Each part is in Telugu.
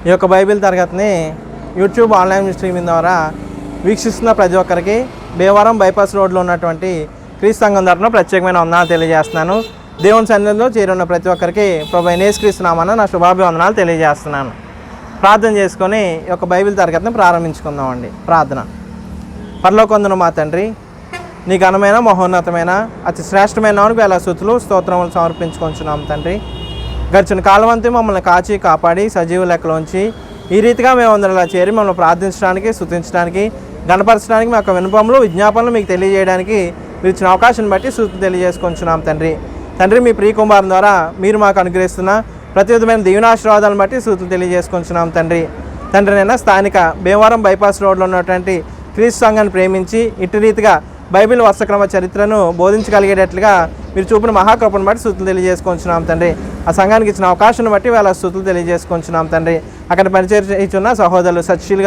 ఈ యొక్క బైబిల్ తరగతిని యూట్యూబ్ ఆన్లైన్ స్ట్రీమింగ్ ద్వారా వీక్షిస్తున్న ప్రతి ఒక్కరికి భీమవరం బైపాస్ రోడ్లో ఉన్నటువంటి క్రీస్తు సంఘం తరపున ప్రత్యేకమైన వందనాలు తెలియజేస్తున్నాను. దేవుని సన్నిధిలో చేరున్న ప్రతి ఒక్కరికి ప్రభు యేసుక్రీస్తు నామమున నా శుభాభివందనాలు తెలియజేస్తున్నాను. ప్రార్థన చేసుకొని ఈ యొక్క బైబిల్ తరగతిని ప్రారంభించుకుందామండి. ప్రార్థన. పరలోకమందున్న మా తండ్రి, నీ ఘనమైన మహోన్నతమైన అతి శ్రేష్టమైన నామమునకు వేల స్తుతులు స్తోత్రములు సమర్పించుకొంచున్నాం తండ్రి. గడిచిన కాలం అంతా మమ్మల్ని కాచి కాపాడి సజీవ లెక్కలోంచి ఈ రీతిగా మేమందరం ఇలా చేరి మమ్మల్ని ప్రార్థించడానికి, స్తుతించడానికి, గణపరచడానికి, మా యొక్క విన్నపములు విజ్ఞాపనలు మీకు తెలియజేయడానికి మీరు ఇచ్చిన అవకాశాన్ని బట్టి స్తుతి తెలియజేసుకుంటున్నాం తండ్రి. తండ్రి, మీ ప్రియకుమారుని ద్వారా మీరు మాకు అనుగ్రహిస్తున్న ప్రతి విధమైన దీవెనాశీర్వాదాలను బట్టి స్తుతులు తెలియజేసుకుంటున్నాం తండ్రి. తండ్రి, నేను స్థానిక భీమవరం బైపాస్ రోడ్లో ఉన్నటువంటి క్రీస్తు సంఘాన్ని ప్రేమించి ఇటు రీతిగా బైబిల్ వర్షక్రమ చరిత్రను బోధించగలిగేటట్లుగా మీరు చూపిన మహాకృపను బట్టి స్తుతులు తెలియజేసుకుంటున్నాం తండ్రి. ఆ సంఘానికి ఇచ్చిన అవకాశాన్ని బట్టి వేళ స్తుతులు తెలియజేసుకుంటున్నాం తండ్రి. అక్కడ పరిచయం సహోదరులు సత్శీల్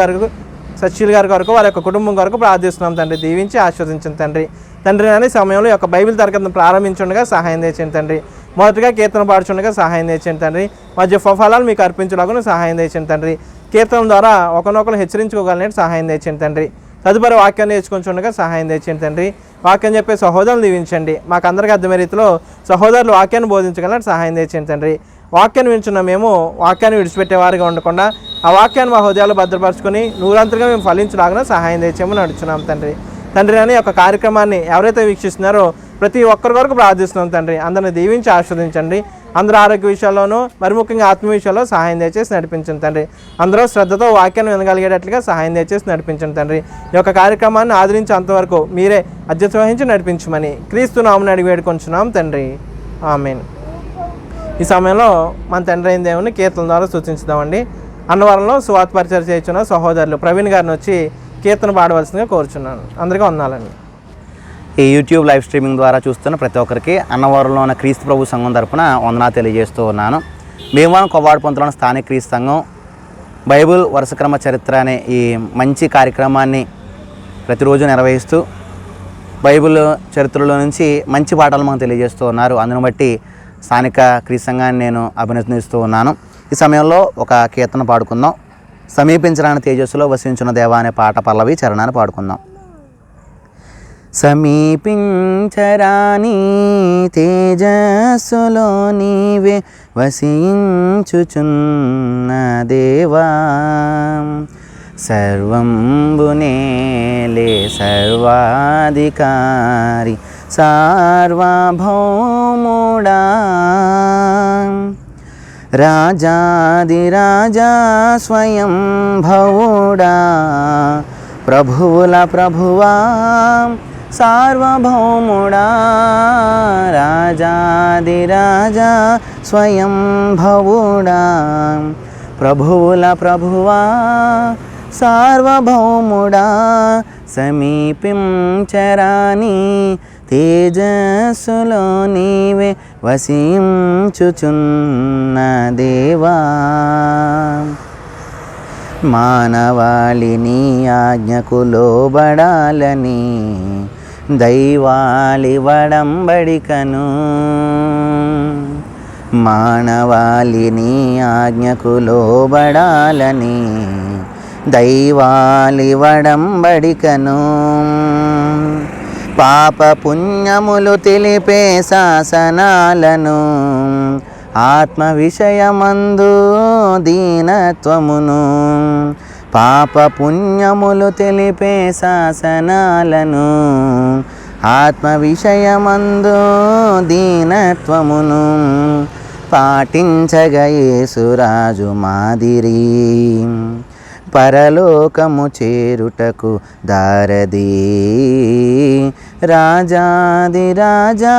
గారి కొరకు వారి యొక్క కుటుంబం కొరకు ప్రార్థిస్తున్నాం తండ్రి. దీవించి ఆశీర్వదించండి తండ్రి. తండ్రి, అనే సమయంలో ఈ యొక్క బైబిల్ తరగతిని ప్రారంభించుండగా సహాయం తెచ్చండి తండ్రి. మొదటిగా కీర్తన పాడుచుండగా సహాయం తెచ్చండి తండ్రి. మధ్య ఫలాలు మీకు అర్పించలాగా సహాయం తెచ్చండి తండ్రి. కీర్తన ద్వారా ఒకరినొకరు హెచ్చరించుకోగలనేది సహాయం తెచ్చండి తండ్రి. తదుపరి వాక్యాన్ని నేర్చుకుంటుండగా సహాయం తెచ్చండి తండ్రి. వాక్యం చెప్పే సహోదరులు దీవించండి. మాకందరికీ అర్థమయ్యే రీతిలో సహోదరులు వాక్యాన్ని బోధించగలని సహాయం తెచ్చండి తండ్రి. వాక్యాన్ని వింటున్న మేము వాక్యాన్ని విడిచిపెట్టేవారిగా ఉండకుండా ఆ వాక్యాన్ని మా హృదయాలు భద్రపరుచుకొని నూరంతలుగా మేము ఫలించలాగా సహాయం తెచ్చామని నడుచున్నాం తండ్రి. తండ్రి, అని యొక్క కార్యక్రమాన్ని ఎవరైతే వీక్షిస్తున్నారో ప్రతి ఒక్కరి వరకు ప్రార్థిస్తున్నాం తండ్రి. అందరిని దీవించి ఆస్వాదించండి. అందరూ ఆరోగ్య విషయాల్లోనూ మరి ముఖ్యంగా ఆత్మ విషయాల్లో సహాయం దయచేసి నడిపించండి తండ్రి. అందరూ శ్రద్ధతో వాక్యాన్ని వినగలిగేటట్లుగా సహాయం దయచేసి నడిపించండి తండ్రి. ఈ యొక్క కార్యక్రమాన్ని ఆదరించి అంతవరకు మీరే అధ్యక్ష వహించి నడిపించమని క్రీస్తు నామమున అడిగి వేడుకొంచున్నాం తండ్రి. ఆమేన్. ఈ సమయంలో మన తండ్రి అయిన దేవుని కీర్తన ద్వారా సూచించుదామండి. అన్నవరంలో సువార్త పరిచయం చేస్తున్న సహోదరులు ప్రవీణ్ గారిని వచ్చి కీర్తన పాడవలసిందిగా కోరుచున్నాను. అందరికీ వందనాలండి. ఈ యూట్యూబ్ లైవ్ స్ట్రీమింగ్ ద్వారా చూస్తున్న ప్రతి ఒక్కరికి అన్నవరంలో ఉన్న క్రీస్తు ప్రభు సంఘం తరపున వందనాలు తెలియజేస్తూ ఉన్నాను. భీమవరం కొవ్వాడ పొంతలోని స్థానిక క్రీస్తు సంఘం బైబిల్ వరుసక్రమ చరిత్ర అనే ఈ మంచి కార్యక్రమాన్ని ప్రతిరోజు నిర్వహిస్తూ బైబిల్ చరిత్రలో నుంచి మంచి పాఠాలు మనకు తెలియజేస్తూ ఉన్నారు. అందును బట్టి స్థానిక క్రీస్తు సంఘాన్ని నేను అభినందిస్తూ ఉన్నాను. ఈ సమయంలో ఒక కీర్తన పాడుకుందాం. సమీపించరాని తేజస్సులో వసించున్న దేవా అనే పాట పల్లవి చరణాన్ని పాడుకుందాం. సమీపించరాని తేజస్సులో నీవే వసించుచున్న దేవా, సర్వంబునేలే సర్వాధికారి సార్వభౌముడా, రాజాదిరాజా స్వయం భవుడా, ప్రభువుల ప్రభువా సార్వభౌముడా, రాజాదిరాజా స్వయం భవుడా, ప్రభువుల ప్రభువా సార్వభౌముడా, సమీపించరాని తేజస్సులో నీవే వసించుచున్న దేవా, మానవాళిని ఆజ్ఞకు లోబడాలని దైవాళి వడంబడికను, మానవాళిని ఆజ్ఞకు లోబడాలని దైవాళి వడంబడికను, పాప పుణ్యములు తెలిపే శాసనాలను, ఆత్మ విషయమందు దీనత్వమును, పాప పుణ్యములు తెలిపే శాసనాలను, ఆత్మ విషయమందు దీనత్వమును పాటించగా యేసురాజు మాదిరి, పరలోకము చేరుటకు దారది, రాజాదిరాజా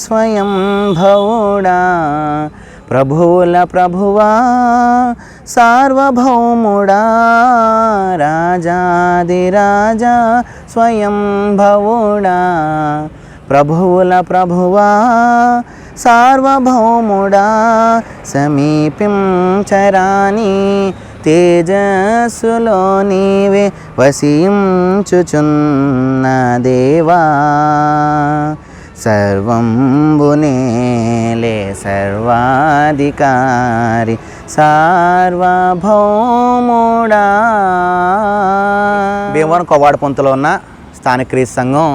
స్వయం భవుడా, ప్రభువుల ప్రభువా సార్వభౌముడా, రాజాదిరాజా స్వయం భవుడా, ప్రభువుల ప్రభువా సార్వభౌముడా, సమీపించరాని తేజస్సులో నీవే వసించుచున్న దేవా, సర్వంబునేలే సర్వాధికారి సార్వభౌముడా. భీమవరం కొవ్వాడపుంతలో ఉన్న స్థానిక క్రీస్తు సంఘం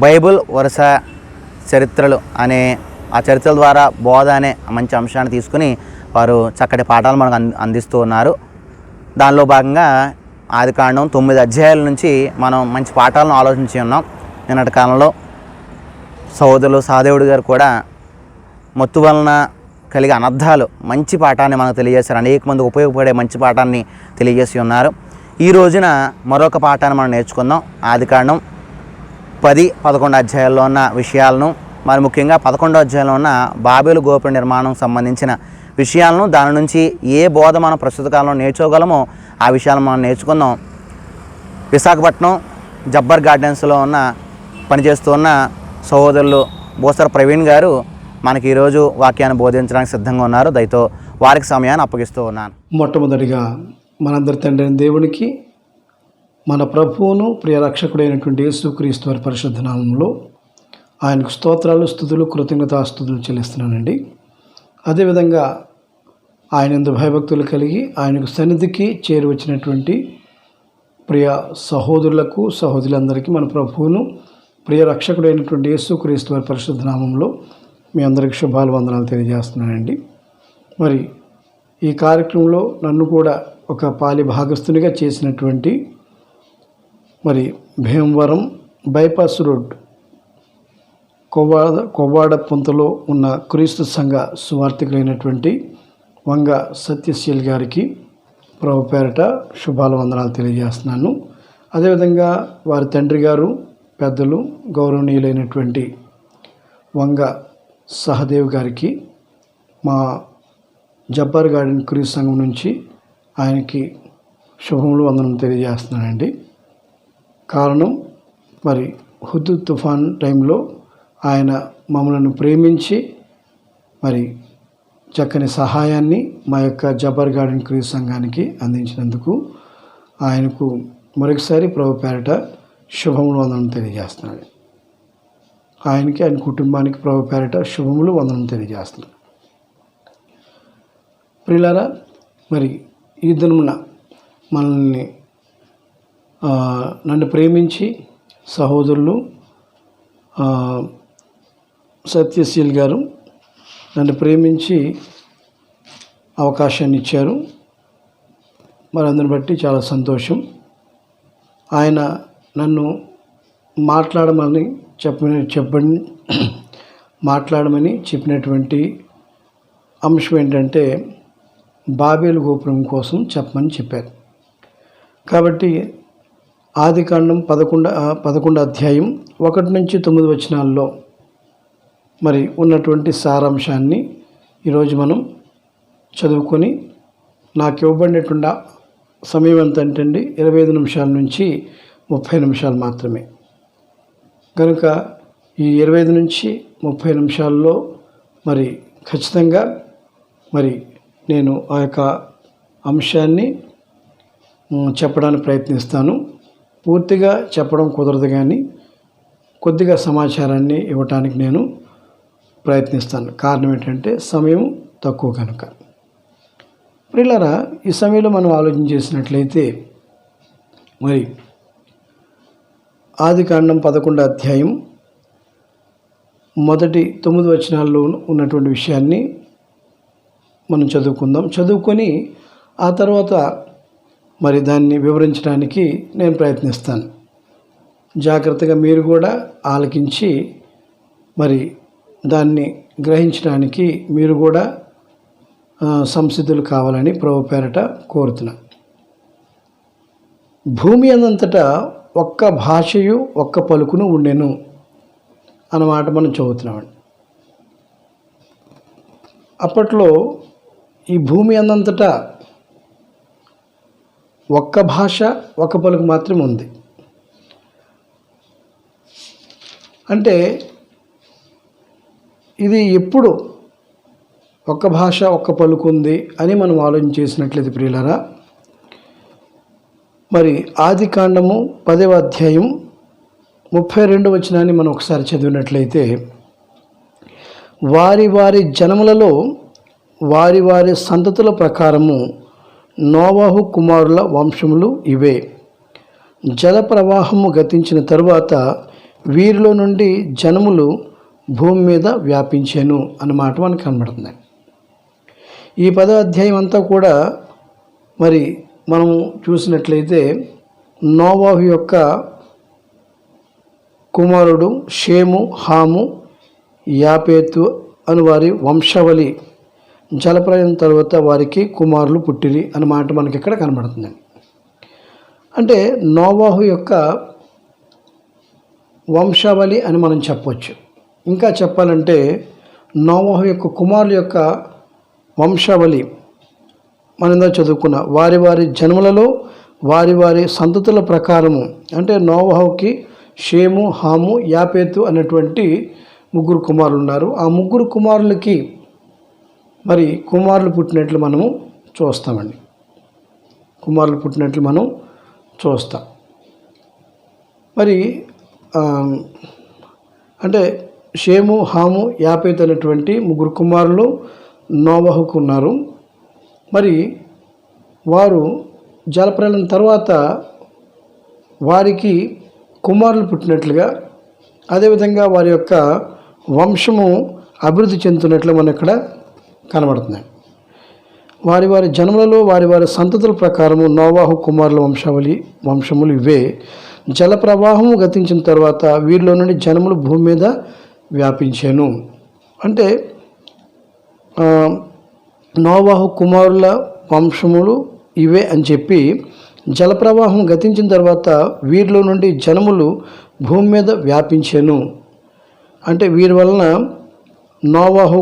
బైబిల్ వరుస చరిత్రలు అనే ఆ చరిత్రల ద్వారా బోధ అనే మంచి అంశాన్ని తీసుకుని వారు చక్కటి పాఠాలు మనకు అందిస్తూ ఉన్నారు. దానిలో భాగంగా ఆదికాండం 9 అధ్యాయాల నుంచి మనం మంచి పాఠాలను ఆలోచించి ఉన్నాం. నిన్నటి కాలంలో సహోదరులు సహదేవుడు గారు కూడా మత్తు వలన కలిగే అనర్థాలు మంచి పాఠాన్ని మనకు తెలియజేశారు. అనేక మంది ఉపయోగపడే మంచి పాఠాన్ని తెలియజేసి ఉన్నారు. ఈ రోజున మరొక పాఠాన్ని మనం నేర్చుకుందాం. ఆదికాండం 10-11 అధ్యాయాల్లో ఉన్న విషయాలను, మరి ముఖ్యంగా 11వ అధ్యాయంలో ఉన్న బాబేలు గోపుర నిర్మాణం సంబంధించిన విషయాలను, దాని నుంచి ఏ బోధ మనం ప్రస్తుత కాలంలో నేర్చుకోగలమో ఆ విషయాలను మనం నేర్చుకుందాం. విశాఖపట్నం జబ్బర్ గార్డెన్స్లో పనిచేస్తూ ఉన్న సహోదరులు బోసర ప్రవీణ్ గారు మనకి ఈరోజు వాక్యాన్ని బోధించడానికి సిద్ధంగా ఉన్నారు. దయతో వారికి సమయాన్ని అప్పగిస్తూ ఉన్నాను. మొట్టమొదటిగా మనందరి తండ్రి అయిన దేవునికి, మన ప్రభువును ప్రియ రక్షకుడైనటువంటి యేసుక్రీస్తు వారి పరిశుద్ధ నామములో ఆయనకు స్తోత్రాలు, స్తుతులు, కృతజ్ఞతాస్తుతులు చెల్లిస్తున్నానండి. అదేవిధంగా ఆయన యందు భయభక్తులు కలిగి ఆయనకు సన్నిధికి చేరి వచ్చినటువంటి ప్రియ సహోదరులకు, సహోదరులందరికీ మన ప్రభువును ప్రియ రక్షకుడైనటువంటి యేసుక్రీస్తు వారి పరిశుద్ధ నామంలో మీ అందరికి శుభాలు, వందనాలు తెలియజేస్తున్నానండి. మరి ఈ కార్యక్రమంలో నన్ను కూడా ఒక పాలి భాగస్థునిగా చేసినటువంటి మరి భీమవరం బైపాస్ రోడ్ కొవ్వాడపుంతలో ఉన్న క్రీస్తు సంఘ సువార్థికులైనటువంటి వంగ సత్యశీల్ గారికి ప్రభు పేరట శుభాలు, వందనాలు తెలియజేస్తున్నాను. అదేవిధంగా వారి తండ్రి గారు, పెద్దలు, గౌరవనీయులైనటువంటి వంగ సహదేవ్ గారికి మా జబ్బర్ గార్డెన్ క్రీస్తు సంఘం నుంచి ఆయనకి శుభములు, వందనం తెలియజేస్తున్నానండి. కారణం మరి హుద్ తుఫాన్ టైంలో ఆయన మమ్మలను ప్రేమించి మరి చక్కని సహాయాన్ని మా యొక్క జబ్బర్ గార్డెన్ క్రీస్తు సంఘానికి అందించినందుకు ఆయనకు మరొకసారి ప్రభు పేరట శుభములు, వందనం తెలియజేస్తున్నాను. ఆయనకి, ఆయన కుటుంబానికి ప్రభు పేరట శుభములు, వందనం తెలియజేస్తున్నాను. ప్రియులారా, మరి ఈ దినమున మనల్ని నన్ను ప్రేమించి సహోదరులు సత్యశీల్ గారు నన్ను ప్రేమించి అవకాశాన్ని ఇచ్చారు. మరి అందుని బట్టి చాలా సంతోషం. ఆయన నన్ను మాట్లాడమని చెప్పినటువంటి అంశం ఏంటంటే బాబేలు గోపురం కోసం చెప్పమని చెప్పారు. కాబట్టి ఆదికాండం 11 అధ్యాయం 1 నుంచి 9 వచనాల్లో మరి ఉన్నటువంటి సారాంశాన్ని ఈరోజు మనం చదువుకొని, నాకు ఇవ్వబడినటువంటి సమయం ఎంత అంటే 25 నిమిషాల నుంచి 30 నిమిషాలు మాత్రమే. కనుక ఈ 25 నుంచి 30 నిమిషాల్లో మరి ఖచ్చితంగా మరి నేను ఆ యొక్క అంశాన్ని చెప్పడానికి ప్రయత్నిస్తాను. పూర్తిగా చెప్పడం కుదరదు, కానీ కొద్దిగా సమాచారాన్ని ఇవ్వటానికి నేను ప్రయత్నిస్తాను. కారణం ఏంటంటే సమయం తక్కువ కనుక. ప్రియులారా, ఈ సమయంలో మనం ఆలోచన చేసినట్లయితే మరి ఆదికాండం 11 అధ్యాయం మొదటి 9 వచనాల్లో ఉన్నటువంటి విషయాన్ని మనం చదువుకొని ఆ తర్వాత మరి దాన్ని వివరించడానికి నేను ప్రయత్నిస్తాను. జాగ్రత్తగా మీరు కూడా ఆలకించి మరి దాన్ని గ్రహించడానికి మీరు కూడా సంసిద్ధులు కావాలని ప్రభు పేరట కోరుతున్నాను. భూమి అంతటా ఒక్క భాషయు ఒక్క పలుకును ఉండెను అన్నమాట మనం చదువుతున్నామండి. అప్పట్లో ఈ భూమి అంతటా ఒక్క భాష, ఒక్క పలుకు మాత్రమే ఉంది. అంటే ఇది ఎప్పుడు ఒక్క భాష, ఒక్క పలుకు ఉంది అని మనం ఆలోచన చేసినట్లయితే ప్రియులారా, మరి ఆదికాండము 10వ అధ్యాయం 32 వచనాన్ని మనం ఒకసారి చదివినట్లయితే, వారి వారి జనములలో వారి వారి సంతతుల ప్రకారము నోవహు కుమారుల వంశములు ఇవే. జల ప్రవాహము గతించిన తరువాత వీరిలో నుండి జనములు భూమి మీద వ్యాపించాను అన్నమాట మనకు కనబడుతుంది. ఈ 10వ అధ్యాయం అంతా కూడా మరి మనం చూసినట్లయితే నోవహు యొక్క కుమారుడు షేము, హాము, యాపేతు అను వారి వంశావళి జలప్రలయం తర్వాత వారికి కుమారులు పుట్టిరి అన్నమాట మనకి ఇక్కడ కనబడుతుంది. అంటే నోవహు యొక్క వంశావళి అని మనం చెప్పవచ్చు. ఇంకా చెప్పాలంటే నోవహు యొక్క కుమారుల యొక్క వంశావళి మనం చదువుకున్న వారి వారి జన్మలలో వారి వారి సంతతుల ప్రకారము, అంటే నోవహుకి షేము, హాము, యాపేతు అనేటువంటి 3 కుమారులు ఉన్నారు. ఆ 3 కుమారులకి మరి కుమారులు పుట్టినట్లు మనము చూస్తామండి. కుమారులు పుట్టినట్లు మనం చూస్తాం. మరి అంటే షేము, హాము, యాపేతు అనేటువంటి 3 కుమారులు నోవహుకు ఉన్నారు. మరి వారు జలప్రలయం తర్వాత వారికి కుమారులు పుట్టినట్లుగా, అదేవిధంగా వారి యొక్క వంశము అభివృద్ధి చెందుతున్నట్లు మనం ఇక్కడ కనబడుతుంది. వారి వారి జన్మలలో వారి వారి సంతతుల ప్రకారము నోవహు కుమారుల వంశములు ఇవే. జల ప్రవాహము గతించిన తర్వాత వీరిలో నుండి జనములు భూమి మీద వ్యాపించాను. అంటే నోవహు కుమారుల వంశములు ఇవే అని చెప్పి, జలప్రవాహం గతించిన తర్వాత వీరిలో నుండి జనములు భూమి మీద వ్యాపించాను అంటే వీరి వలన నోవహు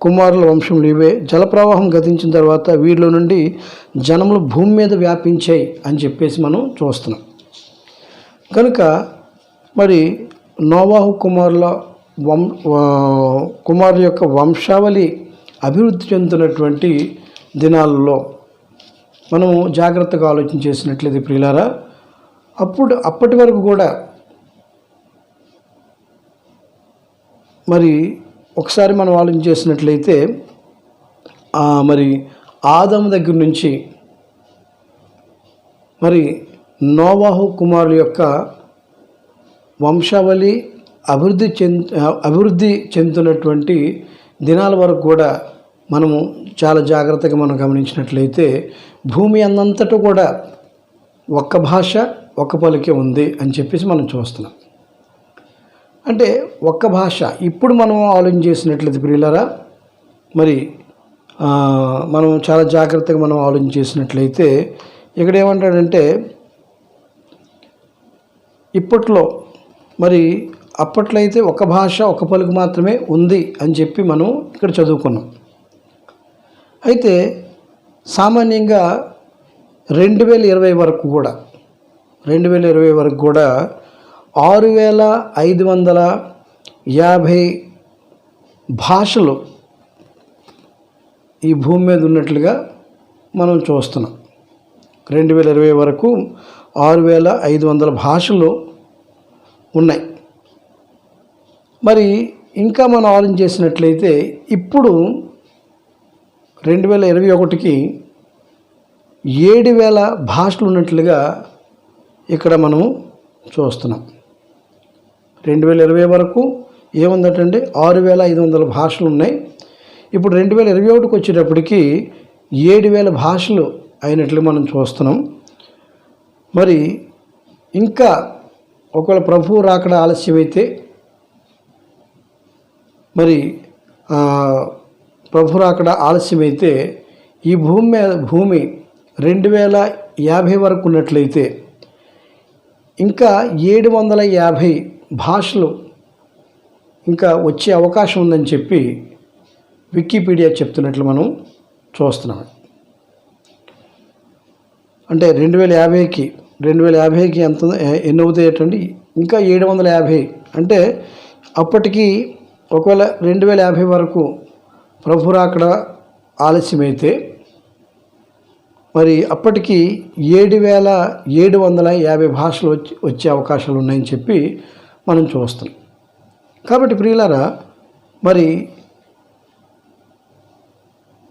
కుమారుల వంశములు ఇవే. జలప్రవాహం గతించిన తర్వాత వీరిలో నుండి జనములు భూమి మీద వ్యాపించాయి అని చెప్పేసి మనం చూస్తున్నాం. కనుక మరి నోవహు కుమారుల యొక్క వంశావళి అభివృద్ధి చెందుతున్నటువంటి దినాలలో మనము జాగ్రత్తగా ఆలోచన చేసినట్లయితే ప్రియులారా, అప్పటి వరకు కూడా మరి ఒకసారి మనం ఆలోచన చేసినట్లయితే మరి ఆదాము దగ్గర నుంచి మరి నోవహు కుమారుల యొక్క వంశావళి అభివృద్ధి చెందుతున్నటువంటి దినాల వరకు కూడా మనము చాలా జాగ్రత్తగా మనం గమనించినట్లయితే భూమి అన్నంతటా కూడా ఒక్క భాష ఒక్క పలికే ఉంది అని చెప్పేసి మనం చూస్తున్నాం. అంటే ఒక్క భాష ఇప్పుడు మనం ఆలోచన చేసినట్లయితే ప్రియులారా, మరి మనం చాలా జాగ్రత్తగా మనం ఆలోచన చేసినట్లయితే ఇక్కడ ఏమంటాడంటే, ఇప్పట్లో మరి అప్పట్లో అయితే ఒక భాష ఒక పలుకు మాత్రమే ఉంది అని చెప్పి మనం ఇక్కడ చదువుకున్నాం. అయితే సామాన్యంగా 2020 వరకు కూడా 6550 భాషలు ఈ భూమి మీద ఉన్నట్లుగా మనం చూస్తున్నాం. 2020 వరకు 6500 భాషలు ఉన్నాయి. మరి ఇంకా మనం ఆలోచన చేసినట్లయితే ఇప్పుడు 2021కి 7000 భాషలు ఉన్నట్లుగా ఇక్కడ మనము చూస్తున్నాం. 2020 వరకు ఏముందటండి 6500 భాషలు ఉన్నాయి. ఇప్పుడు 2021కి వచ్చేటప్పటికి 7000 భాషలు అయినట్లు మనం చూస్తున్నాం. మరి ఇంకా ఒకవేళ ప్రభువు రాకడ ఆలస్యమైతే, మరి ప్రభు రాకడ ఆలస్యమైతే ఈ భూమి 2050 వరకు ఉన్నట్లయితే ఇంకా 750 భాషలు ఇంకా వచ్చే అవకాశం ఉందని చెప్పి వికీపీడియా చెప్తున్నట్లు మనం చూస్తున్నాం. అంటే 2050కి ఎంత ఎన్ని అవుతాయటండి? ఇంకా 750. అంటే అప్పటికి ఒకవేళ 2050 వరకు ప్రభు రాకడ ఆలస్యమైతే మరి అప్పటికి 7,750 భాషలు వచ్చే అవకాశాలు ఉన్నాయని చెప్పి మనం చూస్తున్నాం. కాబట్టి ప్రియులారా, మరి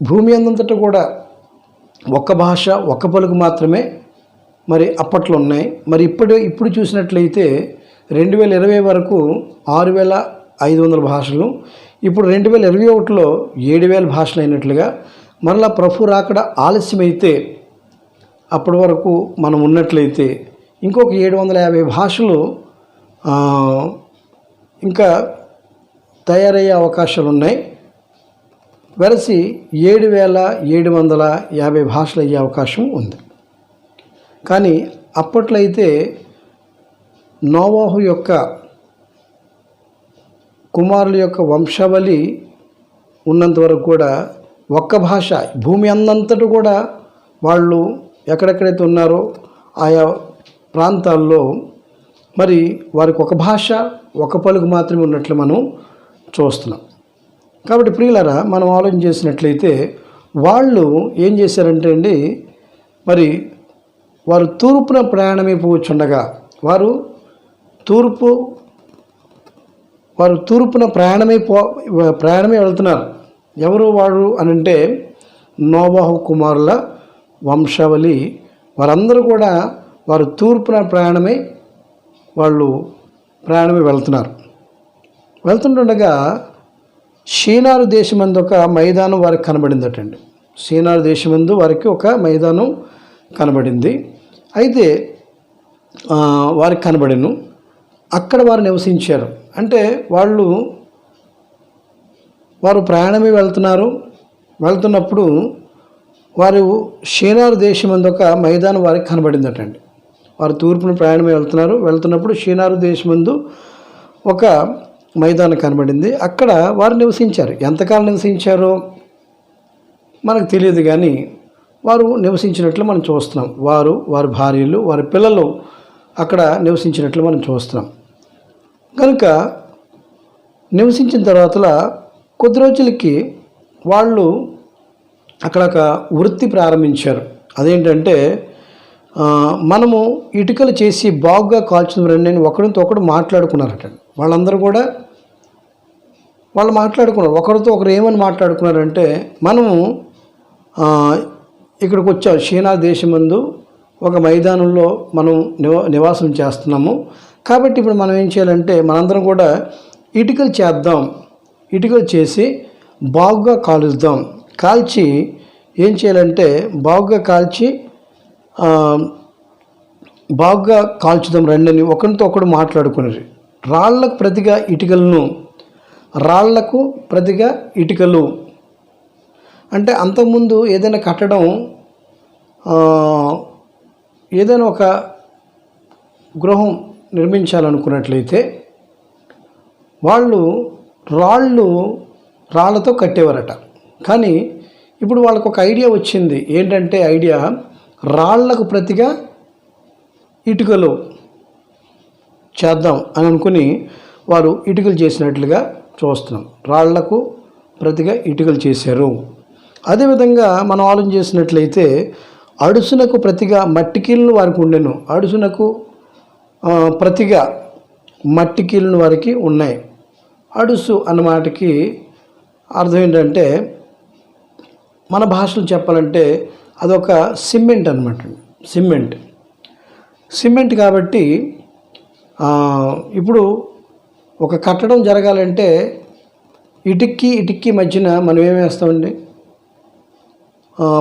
భూమి అందంతటా కూడా ఒక్క భాష ఒక్క పలుకు మాత్రమే మరి అప్పట్లో ఉన్నాయి. మరి ఇప్పుడు చూసినట్లయితే 2020 వరకు 6,500 భాషలు, ఇప్పుడు 2021లో 7,000 భాషలు అయినట్లుగా, మరలా ప్రభు రాకడ ఆలస్యమైతే అప్పటి వరకు మనం ఉన్నట్లయితే ఇంకొక 750 భాషలు ఇంకా తయారయ్యే అవకాశాలు ఉన్నాయి. వెరసి 7,750 భాషలు అయ్యే అవకాశం ఉంది. కానీ అప్పట్లో అయితే నోవాహు యొక్క కుమారుల యొక్క వంశావళి ఉన్నంత వరకు కూడా ఒక్క భాష, భూమి అందంతటా కూడా వాళ్ళు ఎక్కడెక్కడైతే ఉన్నారో ఆయా ప్రాంతాల్లో మరి వారికి ఒక భాష ఒక పలుకు మాత్రమే ఉన్నట్లు మనం చూస్తున్నాం. కాబట్టి ప్రియులారా, మనం ఆలోచన చేసినట్లయితే వాళ్ళు ఏం చేశారంటే అండి, మరి వారు తూర్పున ప్రయాణమైపోవచ్చుండగా వారు తూర్పున ప్రయాణమే వెళ్తున్నారు. ఎవరు వారు అని అంటే నోవాహు కుమారుల వంశావళి వారందరూ కూడా వారు తూర్పున ప్రయాణమే వెళ్తున్నారు. వెళ్తుండగా షీనారు దేశమందు ఒక మైదానం వారికి కనబడిందటండి. షీనారు దేశమందు వారికి ఒక మైదానం కనబడింది. అయితే వారికి కనబడిను, అక్కడ వారు నివసించారు. అంటే వారు ప్రయాణమే వెళ్తున్నప్పుడు వారు షీనారు దేశమందు ఒక మైదానం వారికి కనబడిందటండి. వారు తూర్పున ప్రయాణమే వెళ్తున్నప్పుడు షీనారు దేశమందు ఒక మైదానం కనబడింది. అక్కడ వారు నివసించారు. ఎంతకాలం నివసించారో మనకు తెలియదు, కానీ వారు నివసించినట్లు మనం చూస్తున్నాం. వారి భార్యలు, వారి పిల్లలు అక్కడ నివసించినట్లు మనం చూస్తున్నాం. కనుక నివసించిన తర్వాత కొద్ది రోజులకి వాళ్ళు అక్కడ ఒక వృత్తి ప్రారంభించారు. అదేంటంటే, మనము ఇటుకలు చేసి బాగుగా కాల్చిన రండి ఒకరితో ఒకడు మాట్లాడుకున్నారట. వాళ్ళందరూ కూడా వాళ్ళు మాట్లాడుకున్నారు. ఒకరితో ఒకరు ఏమని మాట్లాడుకున్నారంటే, మనము ఇక్కడికి వచ్చాం, షీనా దేశమందు ఒక మైదానంలో మనం నివాసం చేస్తున్నాము. కాబట్టి ఇప్పుడు మనం ఏం చేయాలంటే, మనందరం కూడా ఇటుకలు చేద్దాం, ఇటుకలు చేసి బాగుగా కాలుద్దాం. కాల్చి ఏం చేయాలంటే బాగుగా కాల్చుదాం రండి అని ఒకరితో ఒకడు మాట్లాడుకున్నారు. రాళ్లకు ప్రతిగా ఇటుకలు అంటే, అంతకుముందు ఏదైనా కట్టడం, ఏదైనా ఒక గృహం నిర్మించాలనుకున్నట్లయితే వాళ్ళు రాళ్లతో కట్టేవారట. కానీ ఇప్పుడు వాళ్ళకు ఒక ఐడియా వచ్చింది. ఏంటంటే రాళ్లకు ప్రతిగా ఇటుకలు చేద్దాం అని అనుకుని వారు ఇటుకలు చేసినట్లుగా చూస్తున్నాం. రాళ్లకు ప్రతిగా ఇటుకలు చేశారు. అదేవిధంగా మనం ఆలోచన చేసినట్లయితే అడుసునకు ప్రతిగా మట్టికీలను వారికి ఉండెను. అడుసునకు ప్రతిగా మట్టికీలను వారికి ఉన్నాయి. అడుసు అన్న మాటకి అర్థం ఏంటంటే, మన భాషలో చెప్పాలంటే అదొక సిమెంట్ అన్నమాట. సిమెంట్ కాబట్టి ఇప్పుడు ఒక కట్టడం జరగాలంటే ఇటుక్కి మధ్యన మనం ఏం వేస్తామండి,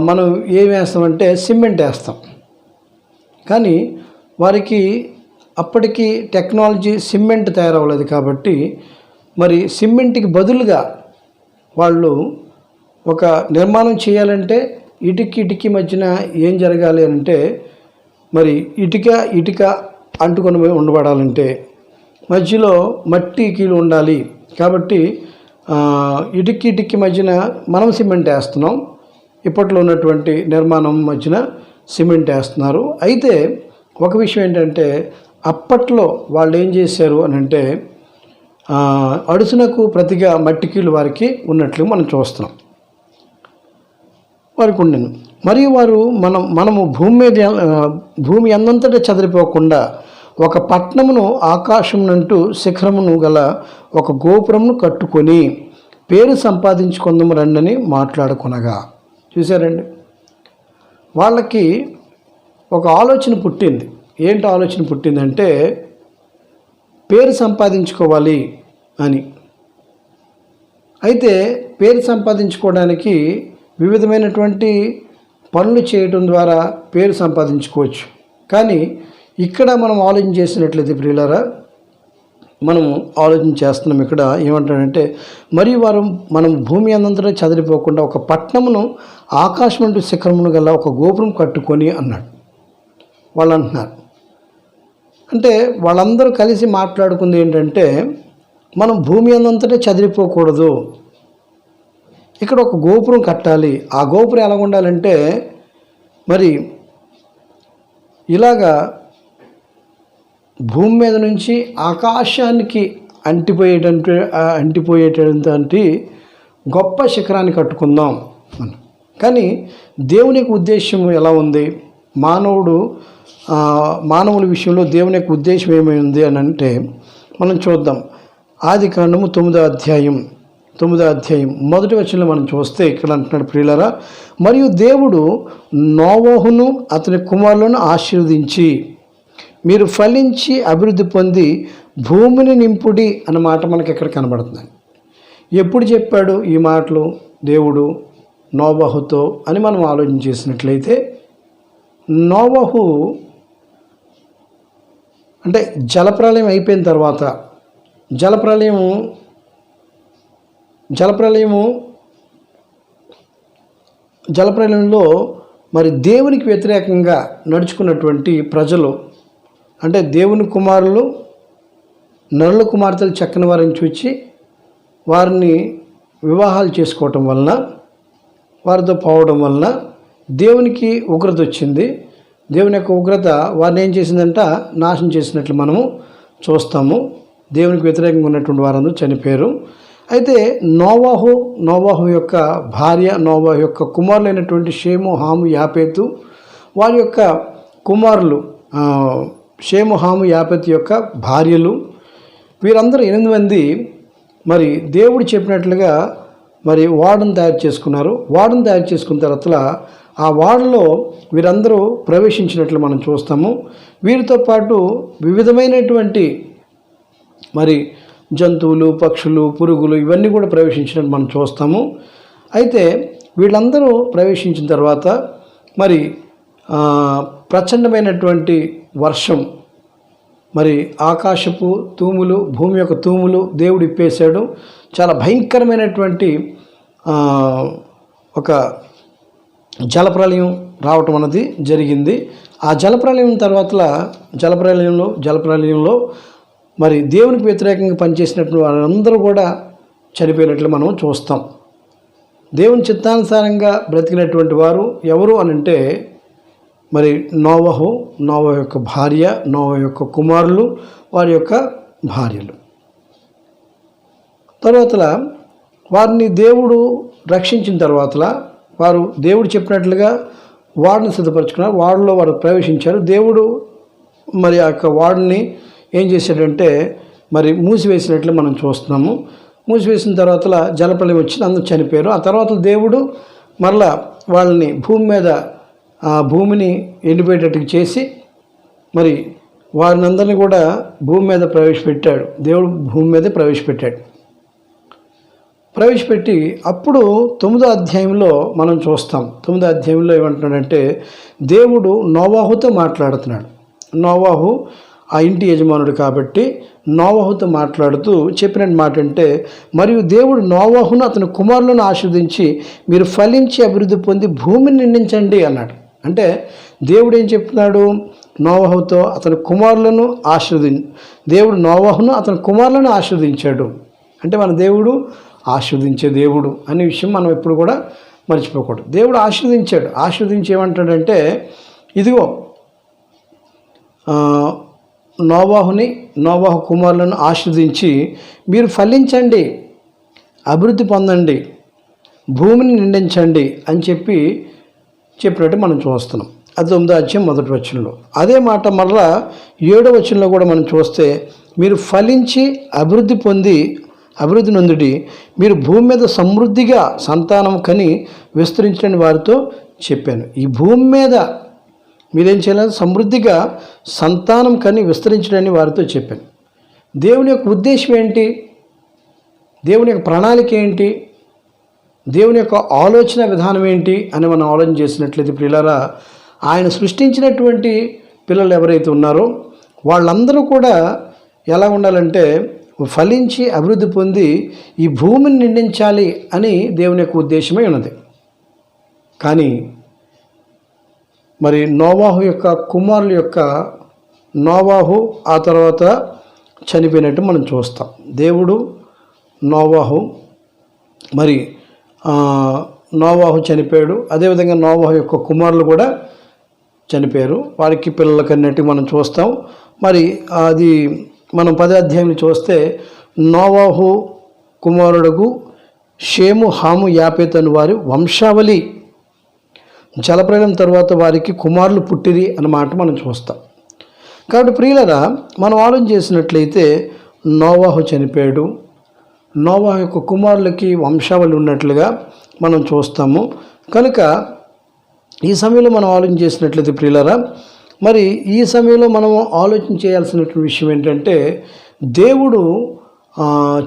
మనం ఏం వేస్తామంటే సిమెంట్ వేస్తాం. కానీ వారికి అప్పటికి టెక్నాలజీ సిమెంట్ తయారవ్వలేదు. కాబట్టి మరి సిమెంట్కి బదులుగా వాళ్ళు ఒక నిర్మాణం చేయాలంటే ఇటుక్కి మధ్యన ఏం జరగాలి అంటే, మరి ఇటుక అంటుకొని ఉండబడాలంటే మధ్యలో మట్టి కీలు ఉండాలి. కాబట్టి ఇటుక్కి మధ్యన మనం సిమెంట్ వేస్తున్నాం. ఇప్పట్లో ఉన్నటువంటి నిర్మాణం మధ్యన సిమెంట్ వేస్తున్నారు. అయితే ఒక విషయం ఏంటంటే, అప్పట్లో వాళ్ళు ఏం చేశారు అని అంటే, అడుసునకు ప్రతిగా మట్టికీలు వారికి ఉన్నట్లు మనం చూస్తున్నాం. వారికి ఉండను. మరియు వారు మనము భూమి అన్నంతటా చెదిరిపోకుండా ఒక పట్టణమును ఆకాశమునంటూ శిఖరమును గల ఒక గోపురమును కట్టుకొని పేరు సంపాదించుకుందాము రండని మాట్లాడుకొనగా. చూసారండి, వాళ్ళకి ఒక ఆలోచన పుట్టింది. ఏంటి ఆలోచన పుట్టిందంటే పేరు సంపాదించుకోవాలి అని. అయితే పేరు సంపాదించుకోవడానికి వివిధమైనటువంటి పనులు చేయడం ద్వారా పేరు సంపాదించుకోవచ్చు. కానీ ఇక్కడ మనం ఆలోచన చేసినట్లయితే ప్రియులారా, మనము ఆలోచన చేస్తున్నాం. ఇక్కడ ఏమంటాడంటే మరియు మనం భూమి అందంతటా చదిరిపోకుండా ఒక పట్టణమును ఆకాశం అంటూ శిఖరమును గల ఒక గోపురం కట్టుకొని అన్నాడు. వాళ్ళు అంటున్నారు అంటే వాళ్ళందరూ కలిసి మాట్లాడుకుంది ఏంటంటే మనం భూమి అందంతటా చదిరిపోకూడదు, ఇక్కడ ఒక గోపురం కట్టాలి. ఆ గోపురం ఎలా ఉండాలంటే మరి ఇలాగా భూమి మీద నుంచి ఆకాశానికి అంటిపోయేటటువంటి గొప్ప శిఖరాన్ని కట్టుకుందాం మనం. కానీ దేవుని యొక్క ఉద్దేశం ఎలా ఉంది? మానవుల విషయంలో దేవుని యొక్క ఉద్దేశం ఏమైంది అని అంటే మనం చూద్దాం. ఆదికాండము 9వ అధ్యాయం 1వ వచనంలో మనం చూస్తే ఇక్కడ అంటున్నాడు ప్రియులారా, మరియు దేవుడు నోవహును అతని కుమారులను ఆశీర్వదించి మీరు ఫలించి అభివృద్ధి పొంది భూమిని నింపుడి అన్న మాట మనకి ఇక్కడ కనబడుతుంది. ఎప్పుడు చెప్పాడు ఈ మాటలు దేవుడు నోవహుతో అని మనం ఆలోచన చేసినట్లయితే, నోవహు అంటే జలప్రలయం అయిపోయిన తర్వాత జలప్రలయంలో మరి దేవునికి వ్యతిరేకంగా నడుచుకున్నటువంటి ప్రజలు, అంటే దేవుని కుమారులు నరుల కుమార్తెలు చక్కని వారిని చూచి వారిని వివాహాలు చేసుకోవటం వలన, వారితో పోవడం వలన దేవునికి ఉగ్రత వచ్చింది. దేవుని యొక్క ఉగ్రత వారిని ఏం చేసిందంట? నాశనం చేసినట్లు మనము చూస్తాము. దేవునికి వ్యతిరేకంగా ఉన్నటువంటి వారందరూ చనిపోయారు. అయితే నోవాహు యొక్క భార్య, నోవాహు యొక్క కుమారులైనటువంటి షేము, హాము, యాపేతు, వారి యొక్క కుమారులు షేము, హాము, యాపేతు యొక్క భార్యలు, వీరందరూ 8 మంది మరి దేవుడు చెప్పినట్లుగా మరి వాడను తయారు చేసుకున్నారు. వాడను తయారు చేసుకున్న తర్వాత ఆ వాడలో వీరందరూ ప్రవేశించినట్లు మనం చూస్తాము. వీరితో పాటు వివిధమైనటువంటి మరి జంతువులు, పక్షులు, పురుగులు ఇవన్నీ కూడా ప్రవేశించినట్టు మనం చూస్తాము. అయితే వీళ్ళందరూ ప్రవేశించిన తర్వాత మరి ప్రచండమైనటువంటి వర్షం, మరి ఆకాశపు తూములు, భూమి యొక్క తూములు దేవుడు ఇప్పేశాడు. చాలా భయంకరమైనటువంటి ఒక జలప్రలయం రావటం అన్నది జరిగింది. ఆ జలప్రలయంలో మరి దేవునికి వ్యతిరేకంగా పనిచేసినటువంటి వారందరూ కూడా చనిపోయినట్లు మనం చూస్తాం. దేవుని చిత్తానుసారంగా బ్రతికినటువంటి వారు ఎవరు అని అంటే మరి నోవహు యొక్క భార్య, నోవహు యొక్క కుమారులు, వారి యొక్క భార్యలు. తర్వాత వారిని దేవుడు రక్షించిన తర్వాత వారు దేవుడు చెప్పినట్లుగా వాడిని సిద్ధపరచుకున్నారు. వాడిలో వారు ప్రవేశించారు. దేవుడు మరి ఆ యొక్క వాడిని ఏం చేశాడంటే మరి మూసివేసినట్లు మనం చూస్తున్నాము. మూసివేసిన తర్వాత జలప్రలయం వచ్చింది, అందరూ చనిపోయారు. ఆ తర్వాత దేవుడు మరలా వాళ్ళని భూమిని ఎండిపోయేటట్టుగా చేసి మరి వారిని అందరినీ కూడా భూమి మీద ప్రవేశపెట్టాడు. దేవుడు భూమి మీద ప్రవేశపెట్టి అప్పుడు 9వ అధ్యాయంలో మనం చూస్తాం. 9వ అధ్యాయంలో ఏమంటున్నాడంటే దేవుడు నోవాహుతో మాట్లాడుతున్నాడు. నోవాహు ఆ ఇంటి యజమానుడు కాబట్టి నోవాహుతో మాట్లాడుతూ చెప్పిన మాట అంటే, మరియు దేవుడు నోవాహును అతని కుమారులను ఆశీర్వదించి మీరు ఫలించి అభివృద్ధి పొంది భూమిని నిండించండి అన్నాడు. అంటే దేవుడు ఏం చెప్తున్నాడు? నోవాహుతో అతని కుమారులను దేవుడు నోవాహును అతని కుమారులను ఆశీర్వదించాడు. అంటే మన దేవుడు ఆశీర్వదించే దేవుడు అనే విషయం మనం ఎప్పుడు కూడా మర్చిపోకూడదు. దేవుడు ఆశీర్వదించాడు. ఆశీర్వదించి ఏమంటాడంటే, ఇదిగో నోవాహు కుమారులను ఆశీర్వదించి మీరు ఫలించండి, అభివృద్ధి పొందండి, భూమిని నిండించండి అని చెప్పి చెప్పినట్టు మనం చూస్తున్నాం. అది 9వ అధ్యాయం 1వ వచనంలో. అదే మాట మరలా 7వ వచనంలో కూడా మనం చూస్తే, మీరు ఫలించి అభివృద్ధి నొందుడి, మీరు భూమి మీద సమృద్ధిగా సంతానం కని విస్తరించని వారితో చెప్పాను. ఈ భూమి మీద మీరేం చేయాలి? సమృద్ధిగా సంతానం కని విస్తరించడని వారితో చెప్పాను. దేవుని యొక్క ఉద్దేశం ఏంటి? దేవుని యొక్క ప్రణాళిక ఏంటి? దేవుని యొక్క ఆలోచన విధానం ఏంటి అని మనం ఆలోచన చేసినట్లయితే ప్రియులారా, ఆయన సృష్టించినటువంటి పిల్లలు ఎవరైతే ఉన్నారో వాళ్ళందరూ కూడా ఎలా ఉండాలంటే ఫలించి అభివృద్ధి పొంది ఈ భూమిని నిండించాలి అని దేవుని యొక్క ఉద్దేశమే ఉన్నది. కానీ మరి నోవాహు యొక్క కుమారుల యొక్క నోవాహు ఆ తర్వాత చనిపోయినట్టు మనం చూస్తాం. దేవుడు నోవాహు చనిపోయాడు. అదేవిధంగా నోవాహు యొక్క కుమారులు కూడా చనిపోయారు. వారికి పిల్లలు కన్నట్టు మనం చూస్తాం. మరి అది మనం 10వ అధ్యాయం చూస్తే, నోవాహు కుమారుడుకు షేము, హాము, యాపేతు అను వారి వంశావళి జలప్రలయం తర్వాత వారికి కుమారులు పుట్టిరి అన్నమాట మనం చూస్తాం. కాబట్టి ప్రియులరా, మనం ఆలోచన చేసినట్లయితే నోవాహు చనిపోయాడు. నోవాహు యొక్క కుమారులకి వంశావళి ఉన్నట్లుగా మనం చూస్తాము. కనుక ఈ సమయంలో మనం ఆలోచన చేసినట్లయితే ప్రియులరా, మరి ఈ సమయంలో మనం ఆలోచన చేయాల్సినటువంటి విషయం ఏంటంటే, దేవుడు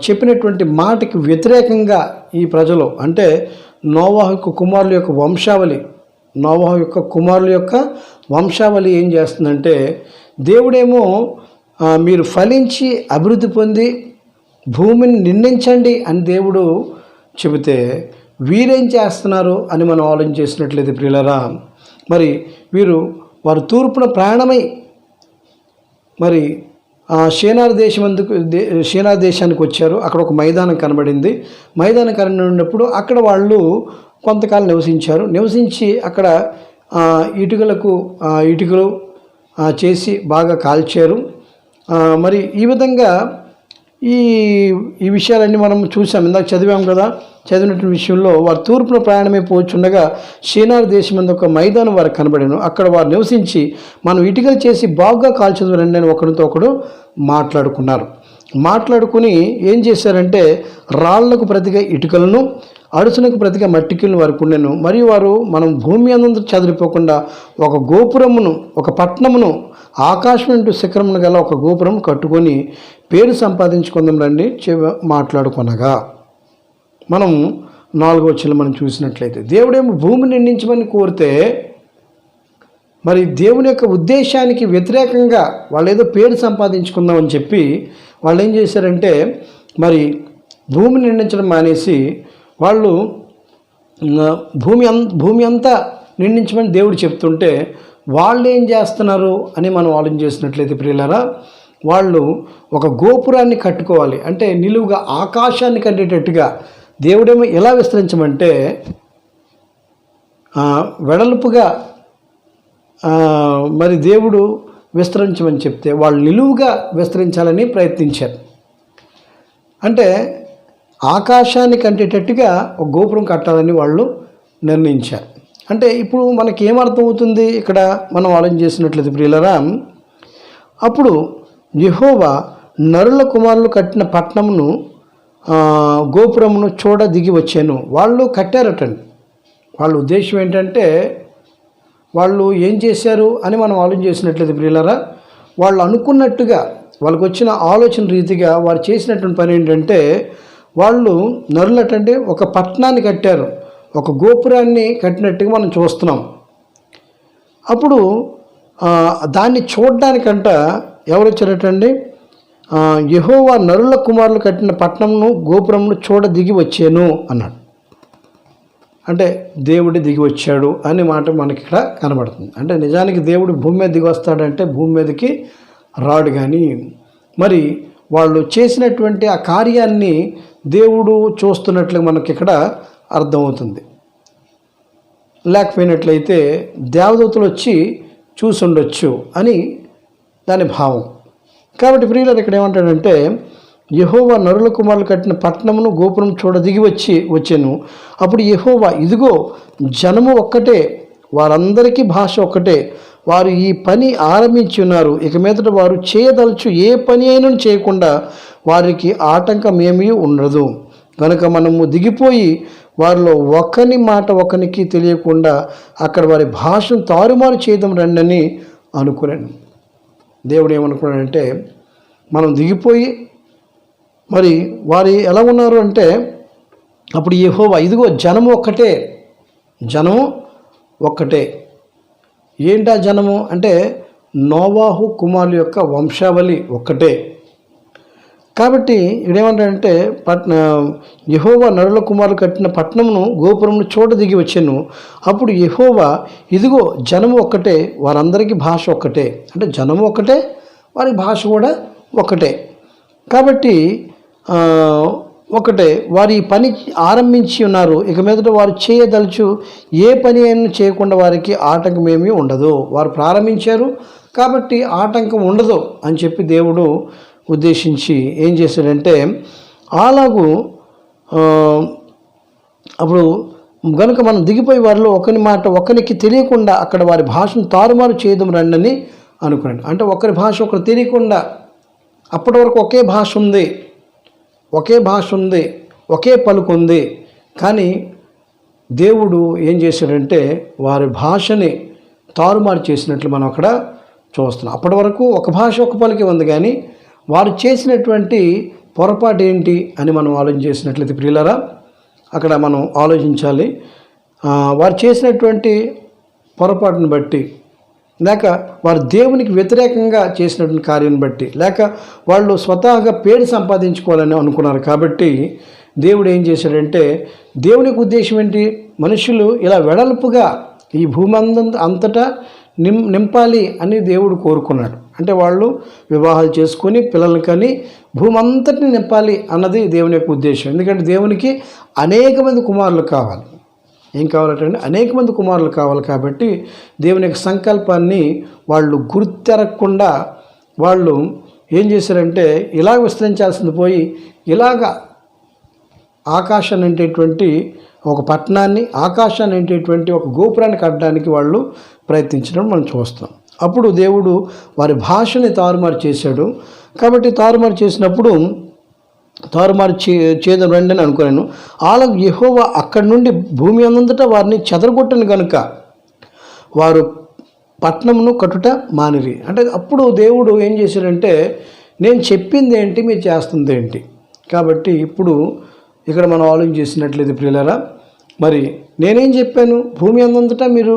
చెప్పినటువంటి మాటకి వ్యతిరేకంగా ఈ ప్రజలు, అంటే నోవాహు యొక్క కుమారుల యొక్క వంశావళి, నోవాహు యొక్క కుమారుల యొక్క వంశావళి ఏం చేస్తుందంటే, దేవుడేమో మీరు ఫలించి అభివృద్ధి పొంది భూమిని నిందించండి అని దేవుడు చెబితే, వీరేం చేస్తున్నారు అని మనం ఆలోచన చేసినట్లయితే ప్రియులరా, మరి వారు తూర్పున ప్రయాణమై మరి షేనార్ దేశానికి వచ్చారు. అక్కడ ఒక మైదానం కనబడింది. మైదానం కనబడినప్పుడు అక్కడ వాళ్ళు కొంతకాలం నివసించి అక్కడ ఇటుకలు చేసి బాగా కాల్చారు. మరి ఈ విధంగా ఈ విషయాలన్నీ మనం చూసాం, ఇందాక చదివాం కదా. చదివినటువంటి విషయంలో వారు తూర్పున ప్రయాణమైపోవచ్చుండగా షేనార్ దేశం మీద ఒక మైదానం వారికి కనబడాను. అక్కడ వారు నివసించి మనం ఇటుకలు చేసి బాగా కాల్చదు రండి అని ఒకరితో ఒకడు మాట్లాడుకుని ఏం చేశారంటే, రాళ్లకు ప్రతిగా ఇటుకలను, అడుసునకు ప్రతిగా మట్టికలను వారికి ఉండెను. మరియు వారు మనం భూమి అందు చదిరిపోకుండా ఒక గోపురమును, ఒక పట్టణమును, ఆకాశం ఇంటూ శిఖరమును గల ఒక గోపురం కట్టుకొని పేరు సంపాదించుకుందాం రండి మాట్లాడుకొనగా. మనం 4వ వచనం మనం చూసినట్లయితే, దేవుడేమో భూమిని నిండించమని కోరితే, మరి దేవుని యొక్క ఉద్దేశానికి వ్యతిరేకంగా వాళ్ళు ఏదో పేరు సంపాదించుకుందామని చెప్పి వాళ్ళు ఏం చేశారంటే, మరి భూమిని నిండించడం మానేసి వాళ్ళు భూమి అంతా నిండించమని దేవుడు చెప్తుంటే వాళ్ళు ఏం చేస్తున్నారు అని మనం ఆలోచన చేసినట్లయితే ప్రియులారా, వాళ్ళు ఒక గోపురాన్ని కట్టుకోవాలి, అంటే నిలువుగా ఆకాశాన్ని కట్టేటట్టుగా దేవుడేమో ఎలా విస్తరించమంటే వెడల్పుగా మరి దేవుడు విస్తరించమని చెప్తే వాళ్ళు నిలువుగా విస్తరించాలని ప్రయత్నించారు. అంటే ఆకాశాన్ని కంటేటట్టుగా ఒక గోపురం కట్టాలని వాళ్ళు నిర్ణయించారు. అంటే ఇప్పుడు మనకి ఏమర్థమవుతుంది ఇక్కడ మనం ఆలోచన చేసినట్లయితే ప్రియులరా, అప్పుడు యెహోవా నరుల కుమారులు కట్టిన పట్టణమును గోపురమును చూడ దిగి వచ్చాను. వాళ్ళు కట్టారటండి. వాళ్ళ ఉద్దేశం ఏంటంటే, వాళ్ళు ఏం చేశారు అని మనం ఆలోచన చేసినట్లయితే ప్రియులరా, వాళ్ళు అనుకున్నట్టుగా వాళ్ళకు వచ్చిన ఆలోచన రీతిగా వారు చేసినటువంటి పని ఏంటంటే, వాళ్ళు నరులటంటే ఒక పట్టణాన్ని కట్టారు, ఒక గోపురాన్ని కట్టినట్టుగా మనం చూస్తున్నాం. అప్పుడు దాన్ని చూడడానికంట ఎవరు వచ్చారటండి, యెహోవా నరుల కుమారులు కట్టిన పట్టణమును గోపురమును చూడ దిగి వచ్చాను అన్నాడు. అంటే దేవుడు దిగి వచ్చాడు అనే మాట మనకి ఇక్కడ కనబడుతుంది. అంటే నిజానికి దేవుడు భూమి మీద దిగి వస్తాడంటే భూమి మీదకి రాడు. కానీ మరి వాళ్ళు చేసినటువంటి ఆ కార్యాన్ని దేవుడు చూస్తున్నట్లుగా మనకి ఇక్కడ అర్థమవుతుంది. లేకపోయినట్లయితే దేవదూతలు వచ్చి చూసుండొచ్చు అని దాని భావం. కాబట్టి ప్రియులారా, ఇక్కడ ఏమంటాడంటే, యెహోవా నరుల కుమారులు కట్టిన పట్టణమును గోపురం చూడ దిగి వచ్చాను. అప్పుడు యెహోవా, ఇదిగో జనము ఒక్కటే వారందరికీ భాష ఒక్కటే. వారు ఈ పని ఆరంభించి ఉన్నారు. ఇక మీదట వారు చేయదలుచు ఏ పని అయినా చేయకుండా వారికి ఆటంకం ఏమీ ఉండదు. కనుక మనము దిగిపోయి వారిలో ఒకని మాట ఒకనికి తెలియకుండా అక్కడ వారి భాషను తారుమారు చేయడం రండని అనుకున్నాను. దేవుడు ఏమనుకున్నాడంటే, మనం దిగిపోయి మరి వారు ఎలా ఉన్నారు అంటే, అప్పుడు యెహోవా ఇదిగో జనము ఒక్కటే. ఏంటా జనము అంటే నోవాహు కుమారుల యొక్క వంశావళి ఒక్కటే. కాబట్టి ఇదేమంటాడంటే, యెహోవా నరుల కుమారులు కట్టిన పట్టణమును గోపురమును చోట దిగి వచ్చాను. అప్పుడు యెహోవా ఇదిగో జనము ఒక్కటే, వారందరికీ భాష ఒక్కటే. అంటే జనము ఒక్కటే, వారి భాష కూడా ఒక్కటే. కాబట్టి ఒకటే, వారు ఈ పని ఆరంభించి ఉన్నారు. ఇక మీదట వారు చేయదలుచు ఏ పని అయినా చేయకుండా వారికి ఆటంకం ఏమీ ఉండదు. వారు ప్రారంభించారు కాబట్టి ఆటంకం ఉండదు అని చెప్పి దేవుడు ఉద్దేశించి ఏం చేశాడంటే, అలాగూ అప్పుడు గనుక మనం దిగిపోయి వారిలో ఒకని మాట ఒకరికి తెలియకుండా అక్కడ వారి భాషను తారుమారు చేయడం రండని అనుకున్నాడు. అంటే ఒకరి భాష ఒకరు తెలియకుండా, అప్పటి వరకు ఒకే భాష ఉంది, ఒకే పలుకు ఉంది. కానీ దేవుడు ఏం చేశాడంటే వారి భాషని తారుమారు చేసినట్లు మనం అక్కడ చూస్తున్నాం. అప్పటి వరకు ఒక భాష ఒక పలికి ఉంది, కానీ వారు చేసినటువంటి పొరపాటు ఏంటి అని మనం ఆలోచన చేసినట్లయితే ప్రియులారా, అక్కడ మనం ఆలోచించాలి. వారు చేసినటువంటి పొరపాటును బట్టి, లేక వారు దేవునికి వ్యతిరేకంగా చేసినటువంటి కార్యాన్ని బట్టి, లేక వాళ్ళు స్వతహాగా పేరు సంపాదించుకోవాలని అనుకున్నారు. కాబట్టి దేవుడు ఏం చేశాడంటే, దేవునికి ఉద్దేశం ఏంటి, మనుషులు ఇలా వెడల్పుగా ఈ భూమి అంతటా నింపాలి అని దేవుడు కోరుకున్నాడు. అంటే వాళ్ళు వివాహాలు చేసుకొని పిల్లల్ని కని భూమి అంతటిని నింపాలి అన్నది దేవుని యొక్క ఉద్దేశం. ఎందుకంటే దేవునికి అనేక మంది కుమారులు కావాలి. ఏం కావాలంటే అనేక మంది కుమారులు కావాలి. కాబట్టి దేవుని యొక్క సంకల్పాన్ని వాళ్ళు గుర్తెరగకుండా వాళ్ళు ఏం చేశారంటే, ఇలాగ విస్తరించాల్సింది పోయి ఇలాగ ఆకాశాన్ని అంటేటువంటి ఒక పట్టణాన్ని, ఆకాశాన్ని అంటేటువంటి ఒక గోపురాన్ని కట్టడానికి వాళ్ళు ప్రయత్నించడం మనం చూస్తాం. అప్పుడు దేవుడు వారి భాషని తారుమారు చేశాడు. కాబట్టి తారుమారు చేసినప్పుడు చేయడం రండి అని అనుకున్నాను. అలాగే యెహోవా అక్కడి నుండి భూమి అంతటా వారిని చెదరగొట్టను కనుక వారు పట్టణమును కట్టుట మానిరి. అంటే అప్పుడు దేవుడు ఏం చేశాడంటే, నేను చెప్పింది ఏంటి, మీరు చేస్తుంది ఏంటి. కాబట్టి ఇప్పుడు ఇక్కడ మనం ఆలోచన చేసినట్లయితే ప్రియులారా, మరి నేనేం చెప్పాను, భూమి అంతటా మీరు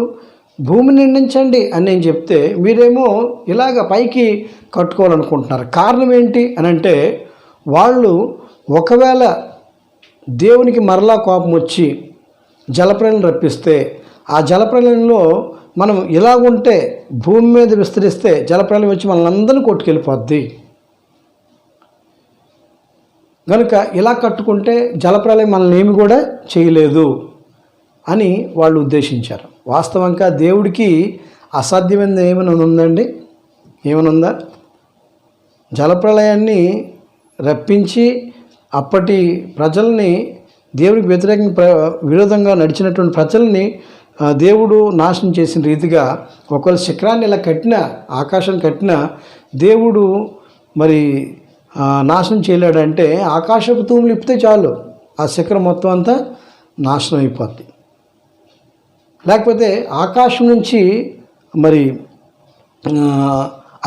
భూమిని నిండించండి అని నేను చెప్తే మీరేమో ఇలాగ పైకి కట్టుకోవాలనుకుంటున్నారు. కారణం ఏంటి అని అంటే, వాళ్ళు ఒకవేళ దేవునికి మరలా కోపం వచ్చి జలప్రలయం రప్పిస్తే, ఆ జలప్రలయంలో మనం ఇలాగుంటే భూమి మీద విస్తరిస్తే జలప్రలయం వచ్చి మనల్ని అందరినీ కొట్టుకెళ్ళిపోద్ది. కనుక ఇలా కట్టుకుంటే జలప్రలయం మనల్ని ఏమి కూడా చేయలేదు అని వాళ్ళు ఉద్దేశించారు. వాస్తవంగా దేవుడికి అసాధ్యమైనది ఏమైనా ఉందండి? ఏమైనా ఉందా? జలప్రలయాన్ని రప్పించి అప్పటి ప్రజల్ని, దేవునికి వ్యతిరేకంగా విరోధంగా నడిచినటువంటి ప్రజల్ని దేవుడు నాశనం చేసిన రీతిగా ఒకవేళ శిఖరాన్ని ఇలా కట్టినా, ఆకాశం కట్టినా దేవుడు మరి నాశనం చేయలేడంటే, ఆకాశపు తూములు ఇప్పితే చాలు ఆ శిఖరం మొత్తం అంతా నాశనం అయిపోద్ది. లేకపోతే ఆకాశం నుంచి మరి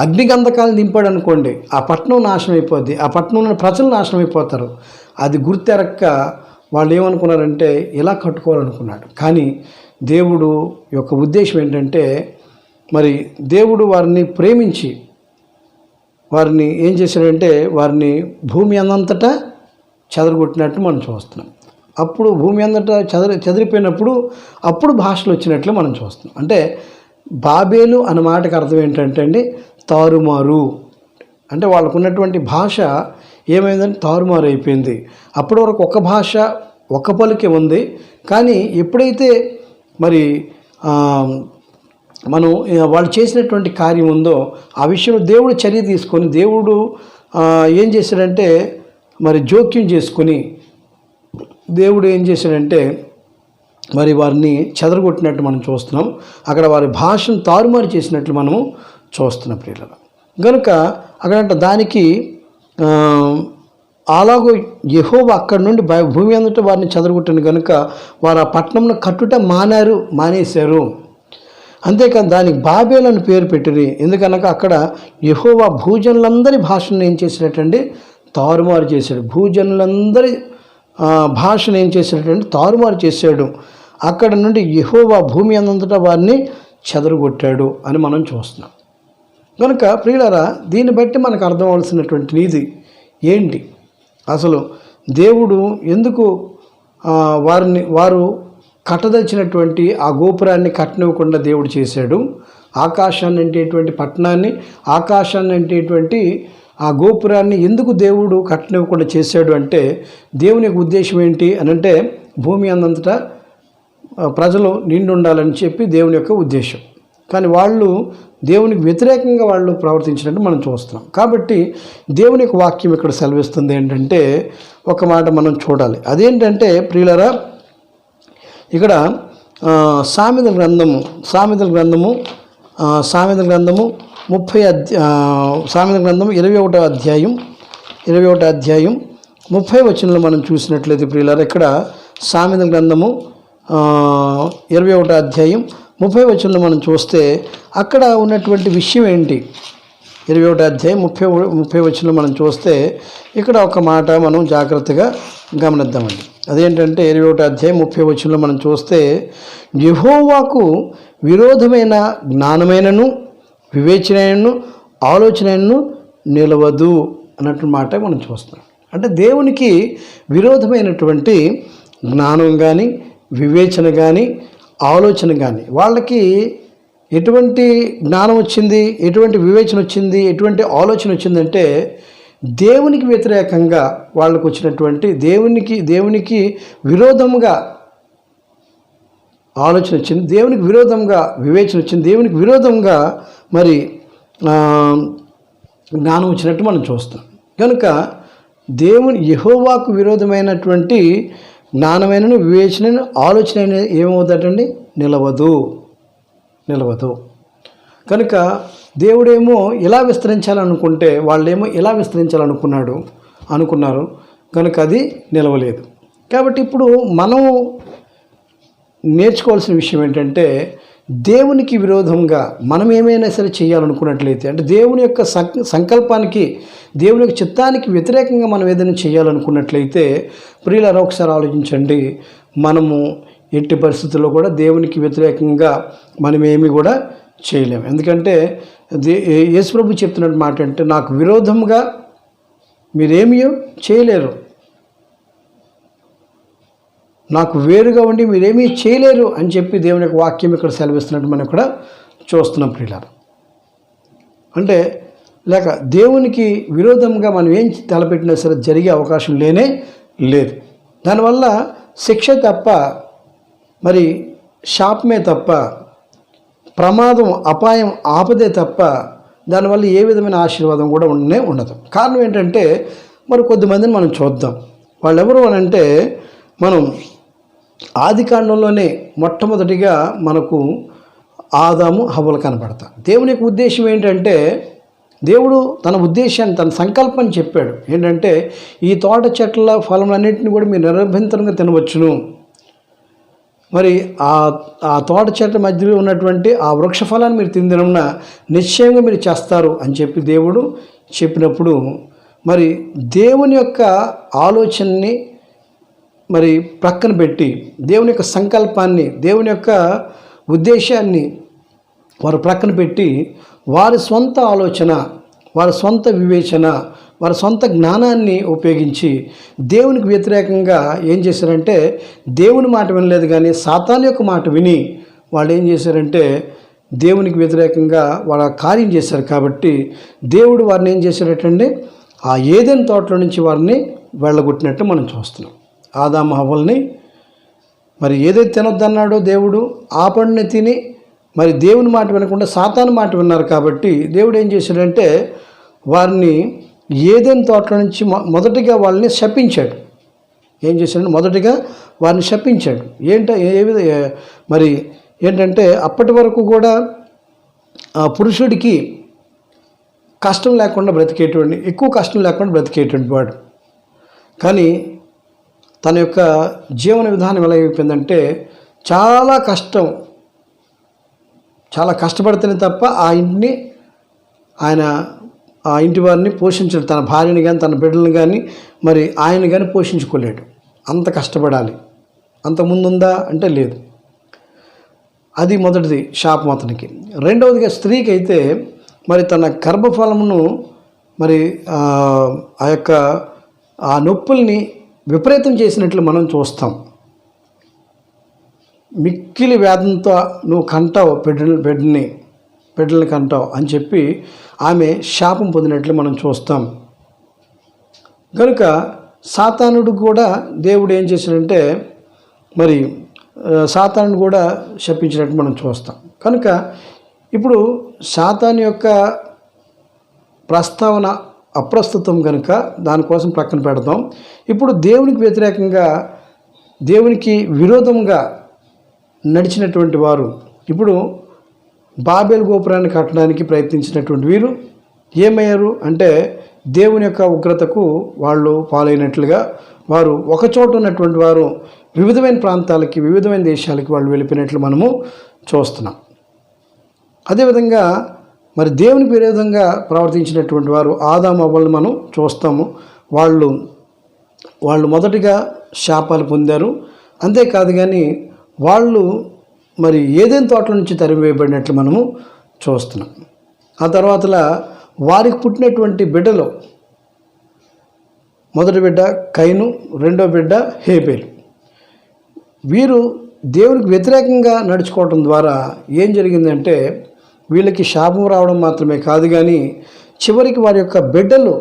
అగ్నిగంధకాలను దింపాడు అనుకోండి, ఆ పట్టణం నాశనం అయిపోద్ది, ఆ పట్టణంలో ప్రజలు నాశనం అయిపోతారు. అది గుర్తెరక్క వాళ్ళు ఏమనుకున్నారంటే ఇలా కట్టుకోవాలనుకున్నాడు. కానీ దేవుడు యొక్క ఉద్దేశం ఏంటంటే, మరి దేవుడు వారిని ప్రేమించి వారిని ఏం చేశాడంటే, వారిని భూమి అంతటా చెదరగొట్టినట్టు మనం చూస్తున్నాం. అప్పుడు భూమి అంతటా చెదిరిపోయినప్పుడు అప్పుడు భాషలు వచ్చినట్లు మనం చూస్తున్నాం. అంటే బాబేలు అన్న మాటకు అర్థం ఏంటంటే అండి, తారుమారు. అంటే వాళ్ళకు ఉన్నటువంటి భాష ఏమైందంటే తారుమారు అయిపోయింది. అప్పటి వరకు ఒక భాష ఒక పలికే ఉంది. కానీ ఎప్పుడైతే మరి మనం వాళ్ళు చేసినటువంటి కార్యం ఉందో ఆ విషయంలో దేవుడు చర్య తీసుకొని, దేవుడు ఏం చేశాడంటే మరి జోక్యం చేసుకొని, దేవుడు ఏం చేశాడంటే మరి వారిని చెదరగొట్టినట్టు మనం చూస్తున్నాం. అక్కడ వారి భాషను తారుమారు చేసినట్లు మనము చూస్తున్నాం ప్రియులారా. కనుక అక్కడంట దానికి అలాగూ యెహోవా అక్కడి నుండి భూమి అందుట వారిని చెదరగొట్టిన కనుక వారు ఆ పట్టణంను కట్టుట మానేశారు. అంతేకాదు దానికి బాబేలు అని పేరు పెట్టిరి. ఎందుకనగా అక్కడ యెహోవా భూజనులందరి భాషను ఏం చేసినట్టండి తారుమారు చేశాడు. భూజనులందరి భాషను ఏం చేసినట్టంటే తారుమారు చేశాడు. అక్కడ నుండి యెహోవా భూమి అంతటా వారిని చెదరగొట్టాడు అని మనం చూస్తున్నాం. కనుక ప్రియులారా, దీన్ని బట్టి మనకు అర్థం అవ్వాల్సినటువంటి నీతి ఏంటి? అసలు దేవుడు ఎందుకు వారు కట్టదలిచినటువంటి ఆ గోపురాన్ని కట్టనివ్వకుండా దేవుడు చేశాడు? ఆకాశాన్ని అంటేటువంటి పట్టణాన్ని, ఆకాశాన్ని అంటేటువంటి ఆ గోపురాన్ని ఎందుకు దేవుడు కట్టనివ్వకుండా చేశాడు అంటే దేవుని యొక్క ఉద్దేశం ఏంటి అని అంటే భూమి అందంతటా ప్రజలు నిండి ఉండాలని చెప్పి దేవుని యొక్క ఉద్దేశం. కానీ వాళ్ళు దేవునికి వ్యతిరేకంగా వాళ్ళు ప్రవర్తించినట్టు మనం చూస్తున్నాం. కాబట్టి దేవుని యొక్క వాక్యం ఇక్కడ సెలవిస్తుంది ఏంటంటే ఒక మాట మనం చూడాలి. అదేంటంటే ప్రియులారా, ఇక్కడ సామెతల గ్రంథము 21వ అధ్యాయం 30వ వచనంలో మనం చూసినట్లయితే ప్రియులారా, ఇక్కడ సామెతల గ్రంథము 21వ అధ్యాయం 30వ వచనంలో మనం చూస్తే అక్కడ ఉన్నటువంటి విషయం ఏంటి? 21వ అధ్యాయం 30వ వచనంలో మనం చూస్తే ఇక్కడ ఒక మాట మనం జాగ్రత్తగా గమనిద్దామండి. అదేంటంటే 21వ అధ్యాయం 30వ వచనంలో మనం చూస్తే యెహోవాకు విరోధమైన జ్ఞానమైనను వివేచనైనను ఆలోచనను నిలవదు అన్నట్టు మాట మనం చూస్తున్నాం. అంటే దేవునికి విరోధమైనటువంటి జ్ఞానం కానీ వివేచన కానీ ఆలోచన కానీ వాళ్ళకి ఎటువంటి జ్ఞానం వచ్చింది, ఎటువంటి వివేచన వచ్చింది, ఎటువంటి ఆలోచన వచ్చిందంటే దేవునికి వ్యతిరేకంగా వాళ్ళకు వచ్చినటువంటి దేవునికి విరోధంగా ఆలోచన వచ్చింది, దేవునికి విరోధంగా వివేచన వచ్చింది, దేవునికి విరోధంగా మరి జ్ఞానం వచ్చినట్టు మనం చూస్తాం. కనుక యెహోవాకు విరోధమైనటువంటి జ్ఞానమైనను వివేచనను ఆలోచన ఏమవుతాడండి నిలవదు. కనుక దేవుడేమో ఇలా విస్తరించాలనుకుంటే వాళ్ళేమో ఇలా అనుకున్నారు కనుక అది నిలవలేదు. కాబట్టి ఇప్పుడు మనం నేర్చుకోవాల్సిన విషయం ఏంటంటే దేవునికి విరోధంగా మనం ఏమైనా సరే చేయాలనుకున్నట్లయితే అంటే దేవుని యొక్క సంకల్పానికి దేవుని యొక్క చిత్తానికి వ్యతిరేకంగా మనం ఏదైనా చేయాలనుకున్నట్లయితే ప్రియులారా ఒకసారి ఆలోచించండి. మనము ఎట్టి పరిస్థితుల్లో కూడా దేవునికి వ్యతిరేకంగా మనం ఏమీ కూడా చేయలేము. ఎందుకంటే యేసుప్రభు చెప్తున్నట్టు మాట అంటే నాకు విరోధంగా మీరేమీ చేయలేరు, నాకు వేరుగా ఉండి మీరేమీ చేయలేరు అని చెప్పి దేవుని యొక్క వాక్యం ఇక్కడ సెలవిస్తున్నట్టు మనం ఇక్కడ చూస్తున్నాం ప్రియులారా. అంటే లేక దేవునికి విరోధంగా మనం ఏం తలపెట్టినా సరే జరిగే అవకాశం లేనే లేదు. దానివల్ల శిక్ష తప్ప మరి శాపమే తప్ప ప్రమాదం అపాయం ఆపదే తప్ప దానివల్ల ఏ విధమైన ఆశీర్వాదం కూడా ఉండదు. కారణం ఏంటంటే మరి కొద్దిమందిని మనం చూద్దాం. వాళ్ళు ఎవరు అని అంటే మనం ఆదికాండంలోనే మొట్టమొదటిగా మనకు ఆదాము హవ్వలు కనపడతారు. దేవుని యొక్క ఉద్దేశం ఏంటంటే దేవుడు తన ఉద్దేశాన్ని తన సంకల్పాన్ని చెప్పాడు. ఏంటంటే ఈ తోట చెట్ల ఫలములన్నింటినీ కూడా మీరు నిరభ్యంతరంగా తినవచ్చును, మరి ఆ తోట చెట్ల మధ్యలో ఉన్నటువంటి ఆ వృక్ష ఫలాన్ని మీరు తినడం నిశ్చయంగా మీరు చేస్తారు అని చెప్పి దేవుడు చెప్పినప్పుడు మరి దేవుని యొక్క ఆలోచనని మరి ప్రక్కన పెట్టి దేవుని యొక్క సంకల్పాన్ని దేవుని యొక్క ఉద్దేశాన్ని వారు ప్రక్కన పెట్టి వారి సొంత ఆలోచన, వారి సొంత వివేచన, వారి సొంత జ్ఞానాన్ని ఉపయోగించి దేవునికి వ్యతిరేకంగా ఏం చేశారంటే దేవుని మాట వినలేదు కానీ సాతాను యొక్క మాట విని వాళ్ళు ఏం చేశారంటే దేవునికి వ్యతిరేకంగా వాళ్ళ కార్యం చేశారు. కాబట్టి దేవుడు వారిని ఏం చేశారటండి ఆ ఏదెన్ తోటలో నుంచి వారిని వెళ్ళగొట్టినట్టు మనం చూస్తున్నాం. ఆదాము హవ్వల్ని మరి ఏదైతే తినొద్దన్నాడో దేవుడు ఆ పండుని తిని మరి దేవుని మాట వినకుండా సాతాను మాట విన్నారు. కాబట్టి దేవుడు ఏం చేశాడంటే వారిని ఏదైనా తోటలో నుంచి మొదటిగా వాళ్ళని శపించాడు. ఏం చేశాడంటే మొదటిగా వారిని శపించాడు. మరి ఏంటంటే అప్పటి వరకు కూడా ఆ పురుషుడికి కష్టం లేకుండా బ్రతికేటువంటి, ఎక్కువ కష్టం లేకుండా బ్రతికేటువంటి వాడు. కానీ తన యొక్క జీవన విధానం ఎలా అయిపోయిందంటే చాలా కష్టపడితేనే తప్ప ఆ ఇంటిని ఆ ఇంటి వారిని పోషించడు. తన భార్యని కానీ తన బిడ్డలను కానీ మరి ఆయన కానీ పోషించుకోలేడు. అంత కష్టపడాలి. అంత ముందుందా అంటే లేదు. అది మొదటిది శాపం అతనికి. రెండవదిగా స్త్రీకి అయితే మరి తన గర్భఫలమును మరి ఆ నొప్పుల్ని విపరీతం చేసినట్లు మనం చూస్తాం. మిక్కిలి వేదంతో నువ్వు కంటావు, బిడ్డల్ని కంటావు అని చెప్పి ఆమె శాపం పొందినట్లు మనం చూస్తాం. కనుక సాతానుడు కూడా దేవుడు ఏం చేశాడంటే మరి సాతానుడు కూడా శపించినట్టు మనం చూస్తాం. కనుక ఇప్పుడు సాతాను యొక్క ప్రస్తావన అప్రస్తుతం కనుక దానికోసం ప్రక్కన పెడతాం. ఇప్పుడు దేవునికి వ్యతిరేకంగా, దేవునికి విరోధంగా నడిచినటువంటి వారు, ఇప్పుడు బాబేలు గోపురాన్ని కట్టడానికి ప్రయత్నించినటువంటి వీరు ఏమయ్యారు అంటే దేవుని యొక్క ఉగ్రతకు వాళ్ళు పాలైనట్లుగా, వారు ఒకచోట ఉన్నటువంటి వారు వివిధమైన ప్రాంతాలకి, వివిధమైన దేశాలకి వాళ్ళు వెళ్ళిపోయినట్లు మనము చూస్తున్నాం. అదేవిధంగా మరి దేవునికి విరోధంగా ప్రవర్తించినటువంటి వారు ఆదాము అవ్వలను మనం చూస్తాము. వాళ్ళు మొదటిగా శాపాలు పొందారు. అంతేకాదు కానీ వాళ్ళు మరి ఏదైనా తోటల నుంచి తరిమివేయబడినట్లు మనము చూస్తున్నాం. ఆ తర్వాతలా వారికి పుట్టినటువంటి బిడ్డలు, మొదటి బిడ్డ కయీను, రెండో బిడ్డ హేబేలు. వీరు దేవునికి వ్యతిరేకంగా నడుచుకోవటం ద్వారా ఏం జరిగిందంటే వీళ్ళకి శాపం రావడం మాత్రమే కాదు కానీ చివరికి వారి యొక్క బిడ్డలు,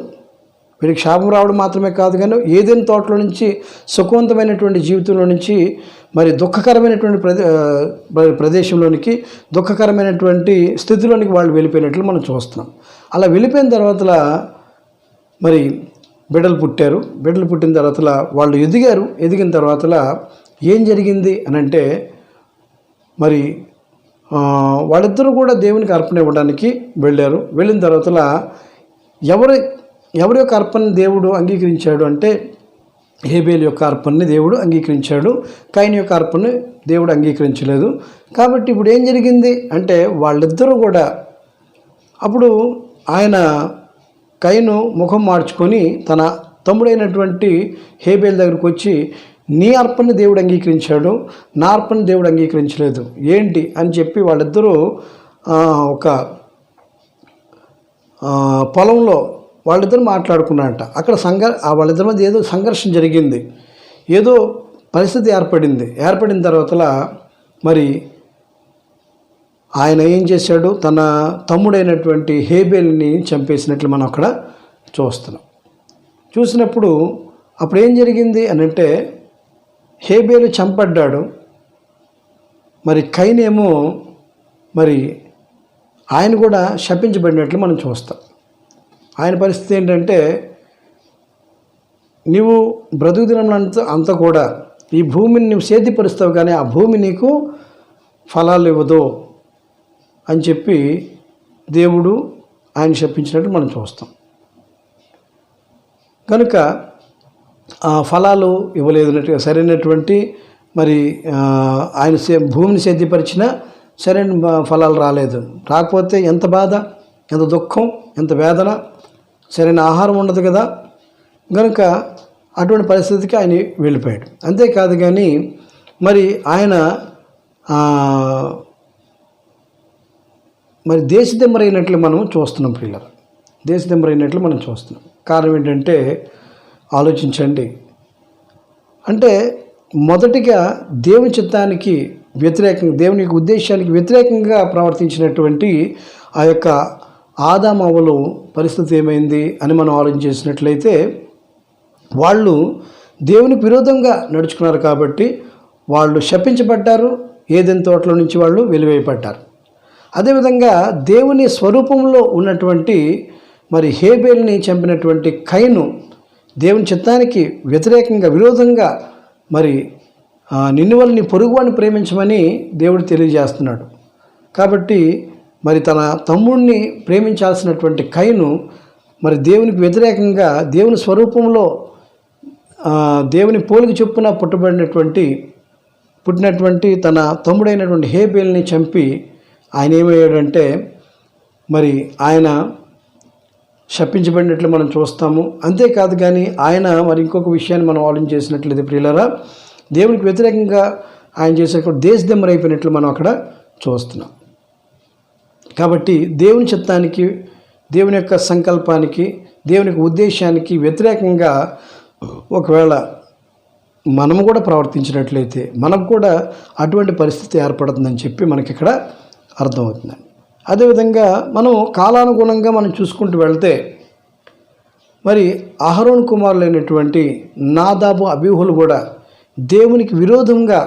వీరికి శాపం రావడం మాత్రమే కాదు కానీ ఏదైనా తోటలో నుంచి సుఖవంతమైనటువంటి జీవితంలో నుంచి మరి దుఃఖకరమైనటువంటి ప్రదేశంలోనికి, దుఃఖకరమైనటువంటి స్థితిలోనికి వాళ్ళు వెళ్ళిపోయినట్లు మనం చూస్తున్నాం. అలా వెళ్ళిపోయిన తర్వాత మరి బిడ్డలు పుట్టారు. బిడ్డలు పుట్టిన తర్వాత వాళ్ళు ఎదిగారు. ఎదిగిన తర్వాత ఏం జరిగింది అని అంటే మరి వాళ్ళిద్దరూ కూడా దేవునికి అర్పణ ఇవ్వడానికి వెళ్ళారు. వెళ్ళిన తర్వాత ఎవరి యొక్క అర్పణని దేవుడు అంగీకరించాడు అంటే హేబేలు యొక్క అర్పణని దేవుడు అంగీకరించాడు. కయీను యొక్క అర్పణని దేవుడు అంగీకరించలేదు. కాబట్టి ఇప్పుడు ఏం జరిగింది అంటే వాళ్ళిద్దరూ కూడా, అప్పుడు కయీను ముఖం మార్చుకొని తన తమ్ముడైనటువంటి హేబేలు దగ్గరికి వచ్చి, నీ అర్పణని దేవుడు అంగీకరించాడు, నా అర్పణని దేవుడు అంగీకరించలేదు ఏంటి అని చెప్పి వాళ్ళిద్దరూ ఒక పొలంలో వాళ్ళిద్దరు మాట్లాడుకున్నారంట. అక్కడ వాళ్ళిద్దరి మధ్య ఏదో సంఘర్షణ జరిగింది, ఏదో పరిస్థితి ఏర్పడిన తర్వాత మరి ఆయన ఏం చేశాడు, తన తమ్ముడైనటువంటి హేబేల్ని చంపేసినట్లు మనం అక్కడ చూసినప్పుడు అప్పుడు ఏం జరిగింది అని అంటే హేబేలు చంపడ్డాడు. మరి కయీనేమో మరి ఆయన కూడా శపించబడినట్లు మనం చూస్తాం. ఆయన పరిస్థితి ఏంటంటే, నీవు బ్రతుకు దినంలో కూడా ఈ భూమిని నువ్వు సేద్యపరుస్తావు కానీ ఆ భూమి నీకు ఫలాలు ఇవ్వదు అని చెప్పి దేవుడు ఆయన శపించినట్టు మనం చూస్తాం. కనుక ఆ ఫలాలు ఇవ్వలేదు, సరైనటువంటి మరి ఆయన భూమిని సేద్యపరిచిన సరైన ఫలాలు రాలేదు. రాకపోతే ఎంత బాధ, ఎంత దుఃఖం, ఎంత వేదన, సరైన ఆహారం ఉండదు కదా. కనుక అటువంటి పరిస్థితికి ఆయన వెళ్ళిపోయాడు. అంతేకాదు కానీ మరి ఆయన మరి దేశదిమ్మరైనట్లు మనం చూస్తున్నాం. పిల్లలు దేశదిమ్మరైనట్లు మనం చూస్తున్నాం. కారణం ఏంటంటే ఆలోచించండి. అంటే మొదటిగా దేవుని చిత్తానికి వ్యతిరేకంగా, దేవుని యొక్క ఉద్దేశానికి వ్యతిరేకంగా ప్రవర్తించినటువంటి ఆ యొక్క ఆదాము అవ్వల పరిస్థితి ఏమైంది అని మనం ఆలోచన చేసినట్లయితే, వాళ్ళు దేవునికి విరోధంగా నడుచుకున్నారు కాబట్టి వాళ్ళు శపించబడ్డారు. ఏదైనా తోటలో నుంచి వాళ్ళు వెలివేయబడ్డారు. అదేవిధంగా దేవుని స్వరూపంలో ఉన్నటువంటి మరి హేబేల్ని చంపినటువంటి కయీను దేవుని చిత్తానికి వ్యతిరేకంగా, విరోధంగా మరి నిన్ను వల్ల నీ పొరుగువాడిని ప్రేమించమని దేవుడు తెలియజేస్తున్నాడు. కాబట్టి మరి తన తమ్ముడిని ప్రేమించాల్సినటువంటి కయను మరి దేవునికి వ్యతిరేకంగా దేవుని స్వరూపంలో దేవుని పోలిక చొప్పున పుట్టినటువంటి తన తమ్ముడైనటువంటి హేబేల్ని చంపి ఆయన ఏమయ్యాడంటే మరి ఆయన శపించబడినట్లు మనం చూస్తాము. అంతేకాదు కానీ ఆయన మరి ఇంకొక విషయాన్ని మనం ఆలోచన చేసినట్లయితే ప్రియులారా, దేవునికి వ్యతిరేకంగా ఆయన చేసేటువంటి దేశదెమ్మరైపోయినట్లు మనం అక్కడ చూస్తున్నాం. కాబట్టి దేవుని చిత్తానికి, దేవుని యొక్క సంకల్పానికి, దేవుని యొక్క ఉద్దేశానికి వ్యతిరేకంగా ఒకవేళ మనము కూడా ప్రవర్తించినట్లయితే మనకు కూడా అటువంటి పరిస్థితి ఏర్పడుతుందని చెప్పి మనకి ఇక్కడ అర్థమవుతుందండి. అదేవిధంగా మనం కాలానుగుణంగా మనం చూసుకుంటూ వెళ్తే మరి అహరోను కుమారులైనటువంటి నాదాబు అబీహులు కూడా దేవునికి విరోధంగా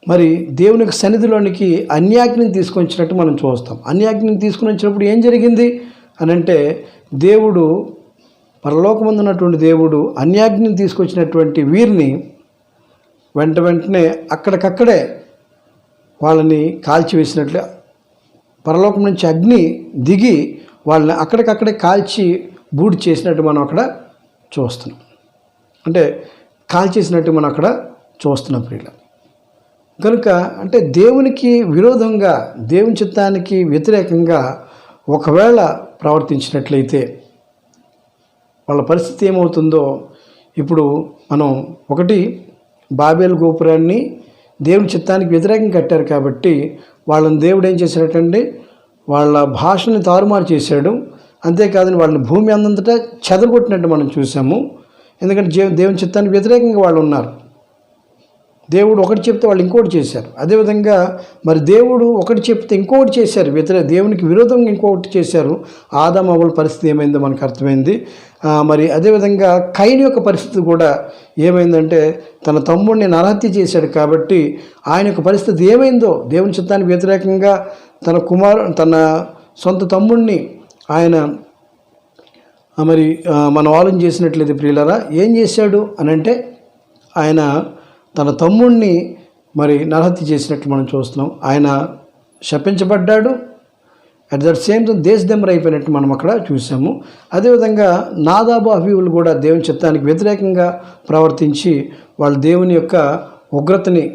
మరి దేవునికి సన్నిధిలోనికి అన్యాజ్ఞని తీసుకొచ్చినట్టు మనం చూస్తాం. అన్యాజ్ఞని తీసుకుని వచ్చినప్పుడు ఏం జరిగింది అని అంటే, దేవుడు పరలోకమందు ఉన్నటువంటి దేవుడు అన్యాజ్ఞని తీసుకొచ్చినటువంటి వీరిని వెంటనే అక్కడికక్కడే వాళ్ళని కాల్చివేసినట్లు, పరలోకం నుంచి అగ్ని దిగి వాళ్ళని అక్కడికక్కడే కాల్చి బూడి చేసినట్టు మనం అక్కడ చూస్తున్నాం. అంటే కాల్చేసినట్టు మనం అక్కడ చూస్తున్నాం ప్రియుల. కనుక అంటే దేవునికి విరోధంగా, దేవుని చిత్తానికి వ్యతిరేకంగా ఒకవేళ ప్రవర్తించినట్లయితే వాళ్ళ పరిస్థితి ఏమవుతుందో ఇప్పుడు మనం ఒకటి బాబేలు గోపురాన్ని దేవుని చిత్తానికి వ్యతిరేకంగా కట్టారు కాబట్టి వాళ్ళని దేవుడు ఏం చేశాడటండి, వాళ్ళ భాషని తారుమారు చేశాడు. అంతేకాదని వాళ్ళని భూమి అందంతటా చెదరగొట్టినట్టు మనం చూసాము. ఎందుకంటే దేవుని చిత్తానికి వ్యతిరేకంగా వాళ్ళు ఉన్నారు. దేవుడు ఒకటి చెప్తే వాళ్ళు ఇంకోటి చేశారు. అదేవిధంగా మరి దేవుడు ఒకటి చెప్తే ఇంకొకటి చేశారు, దేవునికి విరోధంగా ఇంకొకటి చేశారు. ఆదాము హవ్వల పరిస్థితి ఏమైందో మనకు అర్థమైంది. మరి అదేవిధంగా కయీను యొక్క పరిస్థితి కూడా ఏమైందంటే, తన తమ్ముడిని నరహత్య చేశాడు కాబట్టి ఆయన యొక్క పరిస్థితి ఏమైందో, దేవుని చిత్తానికి వ్యతిరేకంగా తన సొంత తమ్ముడిని ఆయన మరి మనం ఆలోచన చేసినట్లయితే ప్రియులారా, ఏం చేశాడు అని అంటే ఆయన తన తమ్ముడిని మరి నరహత్య చేసినట్లు మనం చూస్తున్నాం. ఆయన శపించబడ్డాడు. అట్ దట్ సేమ్ టైం దేశదెమ్మర అయిపోయినట్టు మనం అక్కడ చూసాము. అదేవిధంగా నాదాబు అబీహులు కూడా దేవుని చిత్తానికి వ్యతిరేకంగా ప్రవర్తించి వాళ్ళు దేవుని యొక్క ఉగ్రతని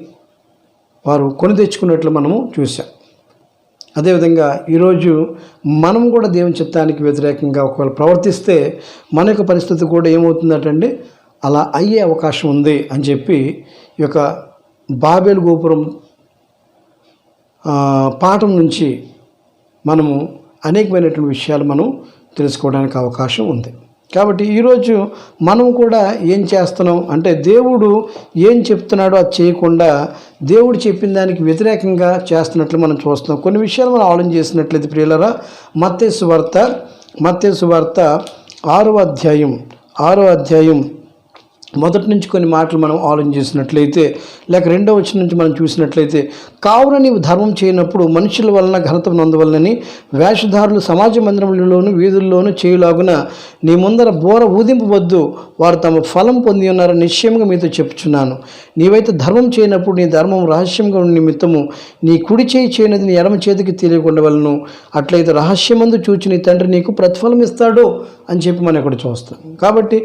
వారు కొని తెచ్చుకున్నట్లు మనము చూసాం. అదేవిధంగా ఈరోజు మనం కూడా దేవుని చిత్తానికి వ్యతిరేకంగా ఒకవేళ ప్రవర్తిస్తే మన యొక్క పరిస్థితి కూడా ఏమవుతుందటండి, అలా అయ్యే అవకాశం ఉంది అని చెప్పి ఈ యొక్క బాబేలు గోపురం పాఠం నుంచి మనము అనేకమైనటువంటి విషయాలు మనం తెలుసుకోవడానికి అవకాశం ఉంది. కాబట్టి ఈరోజు మనం కూడా ఏం చేస్తున్నాం అంటే, దేవుడు ఏం చెప్తున్నాడో అది చేయకుండా దేవుడు చెప్పిన దానికి వ్యతిరేకంగా చేస్తున్నట్లు మనం చూస్తున్నాం. కొన్ని విషయాలు మనం ఆలోచన చేసినట్లయితే ప్రియులారా, మత్తయి సువార్త 6వ అధ్యాయం మొదటి నుంచి కొన్ని మాటలు మనం ఆలోచన చేసినట్లయితే, లేక 2వ వచనం నుంచి మనం చూసినట్లయితే, కావున నీవు ధర్మం చేయనప్పుడు మనుషుల వలన ఘనత నందవలనని వేషధారులు సమాజ మందిరములలోను వీధుల్లోనూ చేయులాగున నీ ముందర బోర ఊదింపవద్దు, వారు తమ ఫలం పొంది ఉన్నారని నిశ్చయంగా మీతో చెప్పుచున్నాను. నీవైతే ధర్మం చేయనప్పుడు నీ ధర్మం రహస్యంగా ఉన్న నిమిత్తము నీ కుడి చేయి చేయనది నీ ఎడమ చేతికి తెలియకుండా వలను, అట్లయితే రహస్యమందు చూచి నీ తండ్రి నీకు ప్రతిఫలం ఇస్తాడు అని చెప్పి మనం ఇక్కడ చూస్తాం. కాబట్టి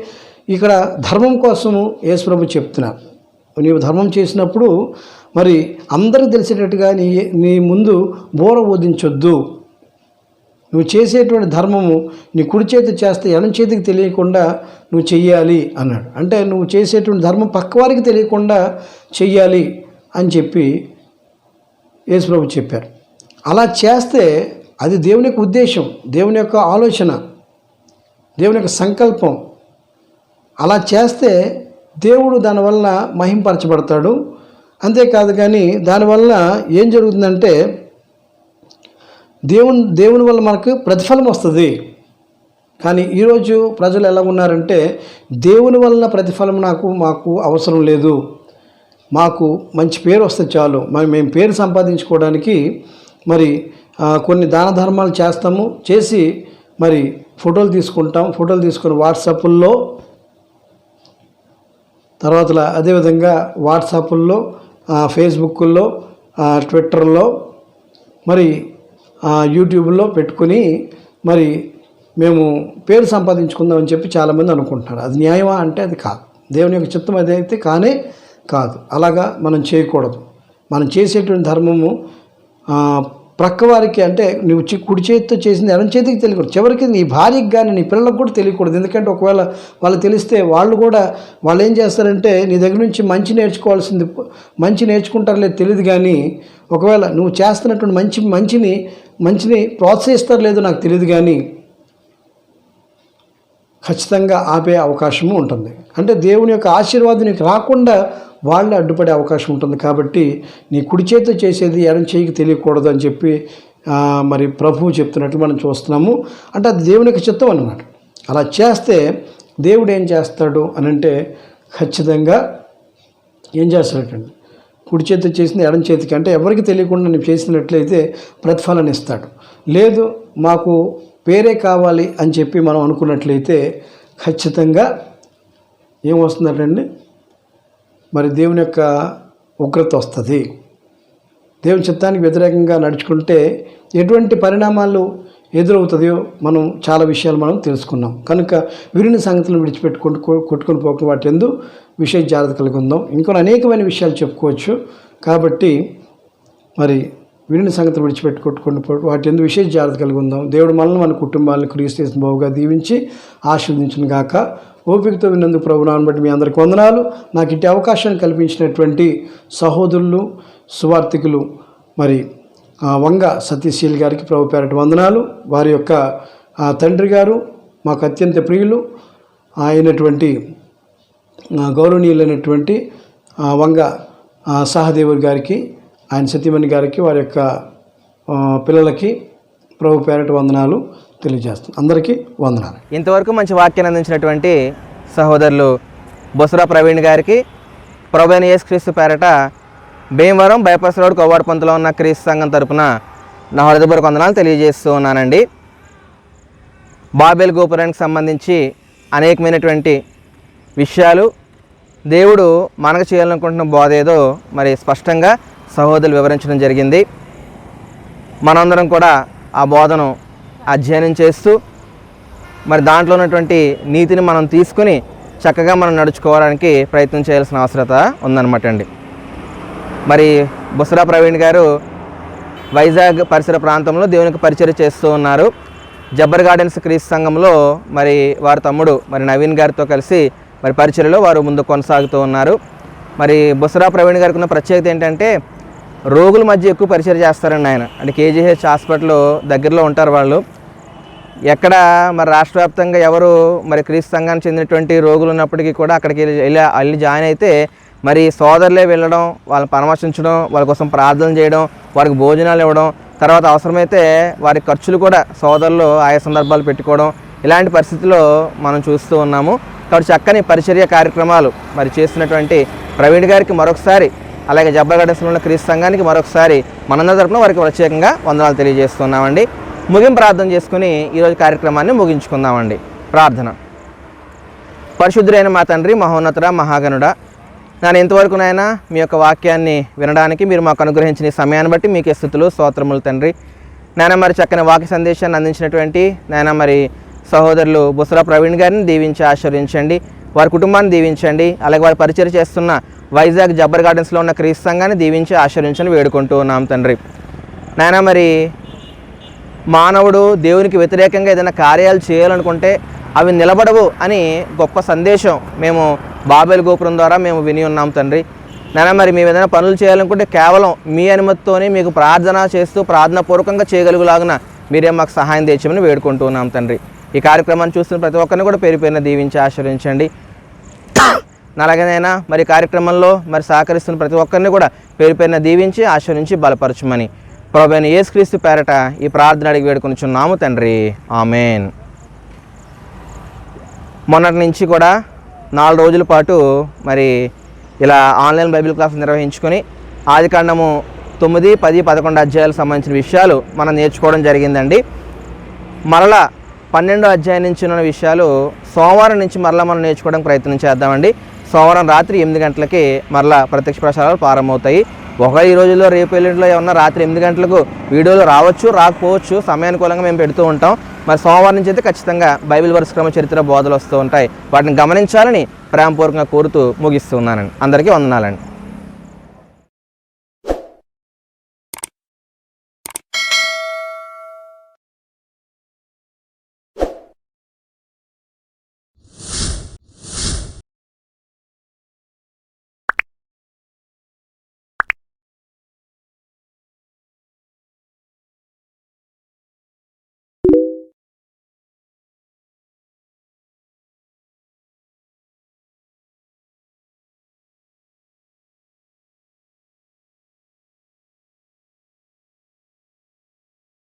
ఇక్కడ ధర్మం కోసము యేసుప్రభు చెప్తున్నారు. నీవు ధర్మం చేసినప్పుడు మరి అందరికీ తెలిసేటట్టుగా నీ ముందు బోర ఊదించొద్దు. నువ్వు చేసేటువంటి ధర్మము నీ కుడి చేతి చేస్తే ఎడం చేతికి తెలియకుండా నువ్వు చెయ్యాలి అన్నాడు. అంటే నువ్వు చేసేటువంటి ధర్మం పక్కవారికి తెలియకుండా చెయ్యాలి అని చెప్పి యేసుప్రభు చెప్పారు. అలా చేస్తే అది దేవుని యొక్క ఉద్దేశం, దేవుని యొక్క ఆలోచన, దేవుని యొక్క సంకల్పం. అలా చేస్తే దేవుడు దానివల్ల మహింపరచబడతాడు. అంతేకాదు కానీ దానివల్ల ఏం జరుగుతుందంటే దేవుని వల్ల మనకు ప్రతిఫలం వస్తుంది. కానీ ఈరోజు ప్రజలు ఎలా ఉన్నారంటే, దేవుని వల్ల ప్రతిఫలం మాకు అవసరం లేదు, మాకు మంచి పేరు వస్తే చాలు, మేము పేరు సంపాదించుకోవడానికి మరి కొన్ని దాన ధర్మాలు చేసి మరి ఫోటోలు తీసుకుని వాట్సాప్ల్లో తర్వాత అదేవిధంగా వాట్సాప్ల్లో, ఫేస్బుక్లో, ట్విట్టర్లో, మరి యూట్యూబ్లో పెట్టుకుని మరి మేము పేరు సంపాదించుకుందామని చెప్పి చాలామంది అనుకుంటున్నారు. అది న్యాయమా అంటే అది కాదు. దేవుని యొక్క చిత్తం అదైతే కానే కాదు. అలాగా మనం చేయకూడదు. మనం చేసేటువంటి ధర్మము ప్రక్కవారికి, అంటే నువ్వు కుడి చేతితో చేసింది ఎడం చేతికి తెలియకూడదు. చివరికి నీ భార్యకి కానీ నీ పిల్లలకు కూడా తెలియకూడదు. ఎందుకంటే ఒకవేళ వాళ్ళు తెలిస్తే వాళ్ళు ఏం చేస్తారంటే నీ దగ్గర నుంచి మంచి నేర్చుకుంటారో లేదు తెలియదు, కానీ ఒకవేళ నువ్వు చేస్తున్నటువంటి మంచిని ప్రోత్సహిస్తారో లేదో నాకు తెలియదు, కానీ ఖచ్చితంగా ఆపే అవకాశము ఉంటుంది. అంటే దేవుని యొక్క ఆశీర్వాదం నీకు రాకుండా వాళ్ళు అడ్డుపడే అవకాశం ఉంటుంది. కాబట్టి నీ కుడి చేతితో చేసేది ఎడం చేయికి తెలియకూడదు అని చెప్పి మరి ప్రభువు చెప్తున్నట్టు మనం చూస్తున్నాము. అంటే అది దేవుని యొక్క చిత్తం అన్నమాట. అలా చేస్తే దేవుడు ఏం చేస్తాడు అని అంటే ఖచ్చితంగా ఏం చేస్తాడండి, కుడి చేతితో చేసింది ఎడం చేతికి, అంటే ఎవరికి తెలియకుండా నేను చేసినట్లయితే ప్రతిఫలాన్ని ఇస్తాడు. లేదు మాకు పేరే కావాలి అని చెప్పి మనం అనుకున్నట్లయితే ఖచ్చితంగా ఏమొస్తుందండి, మరి దేవుని యొక్క ఉగ్రత వస్తుంది. దేవుని చిత్తానికి వ్యతిరేకంగా నడుచుకుంటే ఎటువంటి పరిణామాలు ఎదురవుతుందో మనం చాలా విషయాలు మనం తెలుసుకున్నాం. కనుక విరిని సంగతులను కొట్టుకొని పోక వాటి ఎందు విషయ జాగ్రత్త కలిగి ఉందాం. ఇంకొన్ని అనేకమైన విషయాలు చెప్పుకోవచ్చు. కాబట్టి మరి విరిని సంగతులు కొట్టుకొని వాటి ఎందు విశేష జాగ్రత్త కలిగి ఉందాం. దేవుడు మనల్ని మన కుటుంబాలను క్రీస్తు బావుగా దీవించి ఆశీర్వదించును గాక. ఓపికతో విన్నందుకు ప్రభునామమును బట్టి మీ అందరికీ వందనాలు. నాకు ఇట్టి అవకాశాన్ని కల్పించినటువంటి సహోదరులు, సువార్థికులు మరి వంగ సతీశీల్ గారికి ప్రభు పేరట వందనాలు. వారి యొక్క తండ్రి గారు మాకు అత్యంత ప్రియులు అయినటువంటి గౌరవనీయులైనటువంటి వంగ సహదేవుడి గారికి, ఆయన సతీమణి గారికి, వారి యొక్క పిల్లలకి ప్రభు పేరట వందనాలు తెలియజేస్తాను. అందరికీ వందనాలు. ఇంతవరకు మంచి వాక్యాన్ని అందించినటువంటి సహోదరులు బొసరా ప్రవీణ్ గారికి ప్రభు అయిన యేసుక్రీస్తు పేరట భీమవరం బైపాస్ రోడ్ కొవ్వాడపంతలో ఉన్న క్రీస్తు సంఘం తరపున నా హృదయపూర్వక వందనాలు తెలియజేస్తూ ఉన్నానండి. బాబేల్ గోపురానికి సంబంధించి అనేకమైనటువంటి విషయాలు దేవుడు మనకు చేయాలనుకుంటున్న బోధ ఏదో మరి స్పష్టంగా సహోదరులు వివరించడం జరిగింది. మనందరం కూడా ఆ బోధను అధ్యయనం చేస్తూ మరి దాంట్లో ఉన్నటువంటి నీతిని మనం తీసుకుని చక్కగా మనం నడుచుకోవడానికి ప్రయత్నం చేయాల్సిన అవసరత ఉందన్నమాట అండి. మరి బొసరా ప్రవీణ్ గారు వైజాగ్ పరిసర ప్రాంతంలో దేవునికి పరిచయం చేస్తూ ఉన్నారు. జబ్బర్ గార్డెన్స్ క్రీస్తు సంఘంలో మరి వారి తమ్ముడు మరి నవీన్ గారితో కలిసి మరి పరిచర్యలో వారు ముందు కొనసాగుతూ ఉన్నారు. మరి బొసరా ప్రవీణ్ గారికి ఉన్న ప్రత్యేకత ఏంటంటే రోగుల మధ్య ఎక్కువ పరిచయం చేస్తారండి ఆయన. అంటే కేజీహెచ్ హాస్పిటల్ దగ్గరలో ఉంటారు వాళ్ళు. ఎక్కడ మరి రాష్ట్ర వ్యాప్తంగా ఎవరు మరి క్రీస్తు సంఘానికి చెందినటువంటి రోగులు ఉన్నప్పటికీ కూడా అక్కడికి వెళ్ళి జాయిన్ అయితే మరి సోదరులే వెళ్ళడం, వాళ్ళని పరామర్శించడం, వాళ్ళ కోసం ప్రార్థన చేయడం, వారికి భోజనాలు ఇవ్వడం, తర్వాత అవసరమైతే వారి ఖర్చులు కూడా సోదరులు ఆయా సందర్భాలు పెట్టుకోవడం, ఇలాంటి పరిస్థితుల్లో మనం చూస్తూ ఉన్నాము. కాబట్టి చక్కని పరిచర్య కార్యక్రమాలు మరి చేస్తున్నటువంటి ప్రవీణ్ గారికి మరొకసారి, అలాగే జబ్బర్ గార్డెన్స్లో ఉన్న క్రీస్తు సంఘానికి మరొకసారి మనందరి తరపున వారికి ప్రత్యేకంగా వందనాలు తెలియజేస్తున్నామండి. ముగింపు ప్రార్థన చేసుకుని ఈరోజు కార్యక్రమాన్ని ముగించుకుందామండి. ప్రార్థన. పరిశుద్ధుడైన మా తండ్రి, మహోన్నతుడ, మహాగణుడ, నేను ఇంతవరకు నాయన మీ యొక్క వాక్యాన్ని వినడానికి మీరు మాకు అనుగ్రహించిన సమయాన్ని బట్టి మీకే స్తుతులు, స్తోత్రములు తండ్రి. నాయన మరి చక్కని వాక్య సందేశాన్ని అందించినటువంటి నాయన మరి సహోదరులు బొసరా ప్రవీణ్ గారిని దీవించి ఆశీర్వదించండి, వారి కుటుంబాన్ని దీవించండి, అలాగే వారు పరిచయం చేస్తున్న వైజాగ్ జబ్బర్ గార్డెన్స్లో ఉన్న క్రీస్తు సంఘాన్ని దీవించి ఆశీర్వదించని వేడుకుంటూ ఉన్నాం తండ్రి. నాయన మరి మానవుడు దేవునికి వ్యతిరేకంగా ఏదైనా కార్యాలు చేయాలనుకుంటే అవి నిలబడవు అని గొప్ప సందేశం మేము బాబేల్ గోపురం ద్వారా మేము విని ఉన్నాం తండ్రి. నాయన మరి మేము ఏదైనా పనులు చేయాలనుకుంటే కేవలం మీ అనుమతితోనే మీకు ప్రార్థన చేస్తూ ప్రార్థనాపూర్వకంగా చేయగలుగులాగున మీరే మాకు సహాయం తెచ్చమని వేడుకుంటూ ఉన్నాం తండ్రి. ఈ కార్యక్రమాన్ని చూస్తున్న ప్రతి ఒక్కరిని కూడా పేరు పేరున దీవించి ఆశీర్వదించండి. అలాగేనైనా మరి కార్యక్రమంలో మరి సహకరిస్తున్న ప్రతి ఒక్కరిని కూడా పేరు పేరున దీవించి ఆశీర్వదించి బలపరచమని ప్రభువైన యేసుక్రీస్తు పేరట ఈ ప్రార్థన అడిగి వేడుకొనిచున్నాము తండ్రి. ఆమేన్. మొన్నటి నుంచి కూడా 4 రోజుల పాటు మరి ఇలా ఆన్లైన్ బైబిల్ క్లాస్ నిర్వహించుకొని ఆదికాండము 9, 10, 11 అధ్యాయాలకు సంబంధించిన విషయాలు మనం నేర్చుకోవడం జరిగిందండి. మరలా 12వ అధ్యాయం నుంచి ఉన్న విషయాలు సోమవారం నుంచి మరలా మనం నేర్చుకోవడానికి ప్రయత్నం చేద్దామండి. సోమవారం రాత్రి 8 గంటలకి మరలా ప్రత్యక్ష ప్రసారాలు ప్రారంభమవుతాయి. ఈ రోజుల్లో రేపు ఎల్లుండిలో ఏమన్నా రాత్రి 8 గంటలకు వీడియోలు రావచ్చు, రాకపోవచ్చు, సమయానుకూలంగా మేము పెడుతూ ఉంటాం. మరి సోమవారం నుంచి అయితే ఖచ్చితంగా బైబిల్ వరుసక్రమ చరిత్ర బోధలు వస్తూ ఉంటాయి. వాటిని గమనించాలని ప్రేమపూర్వకంగా కోరుతూ ముగిస్తున్నానండి. అందరికీ వందనాలండి.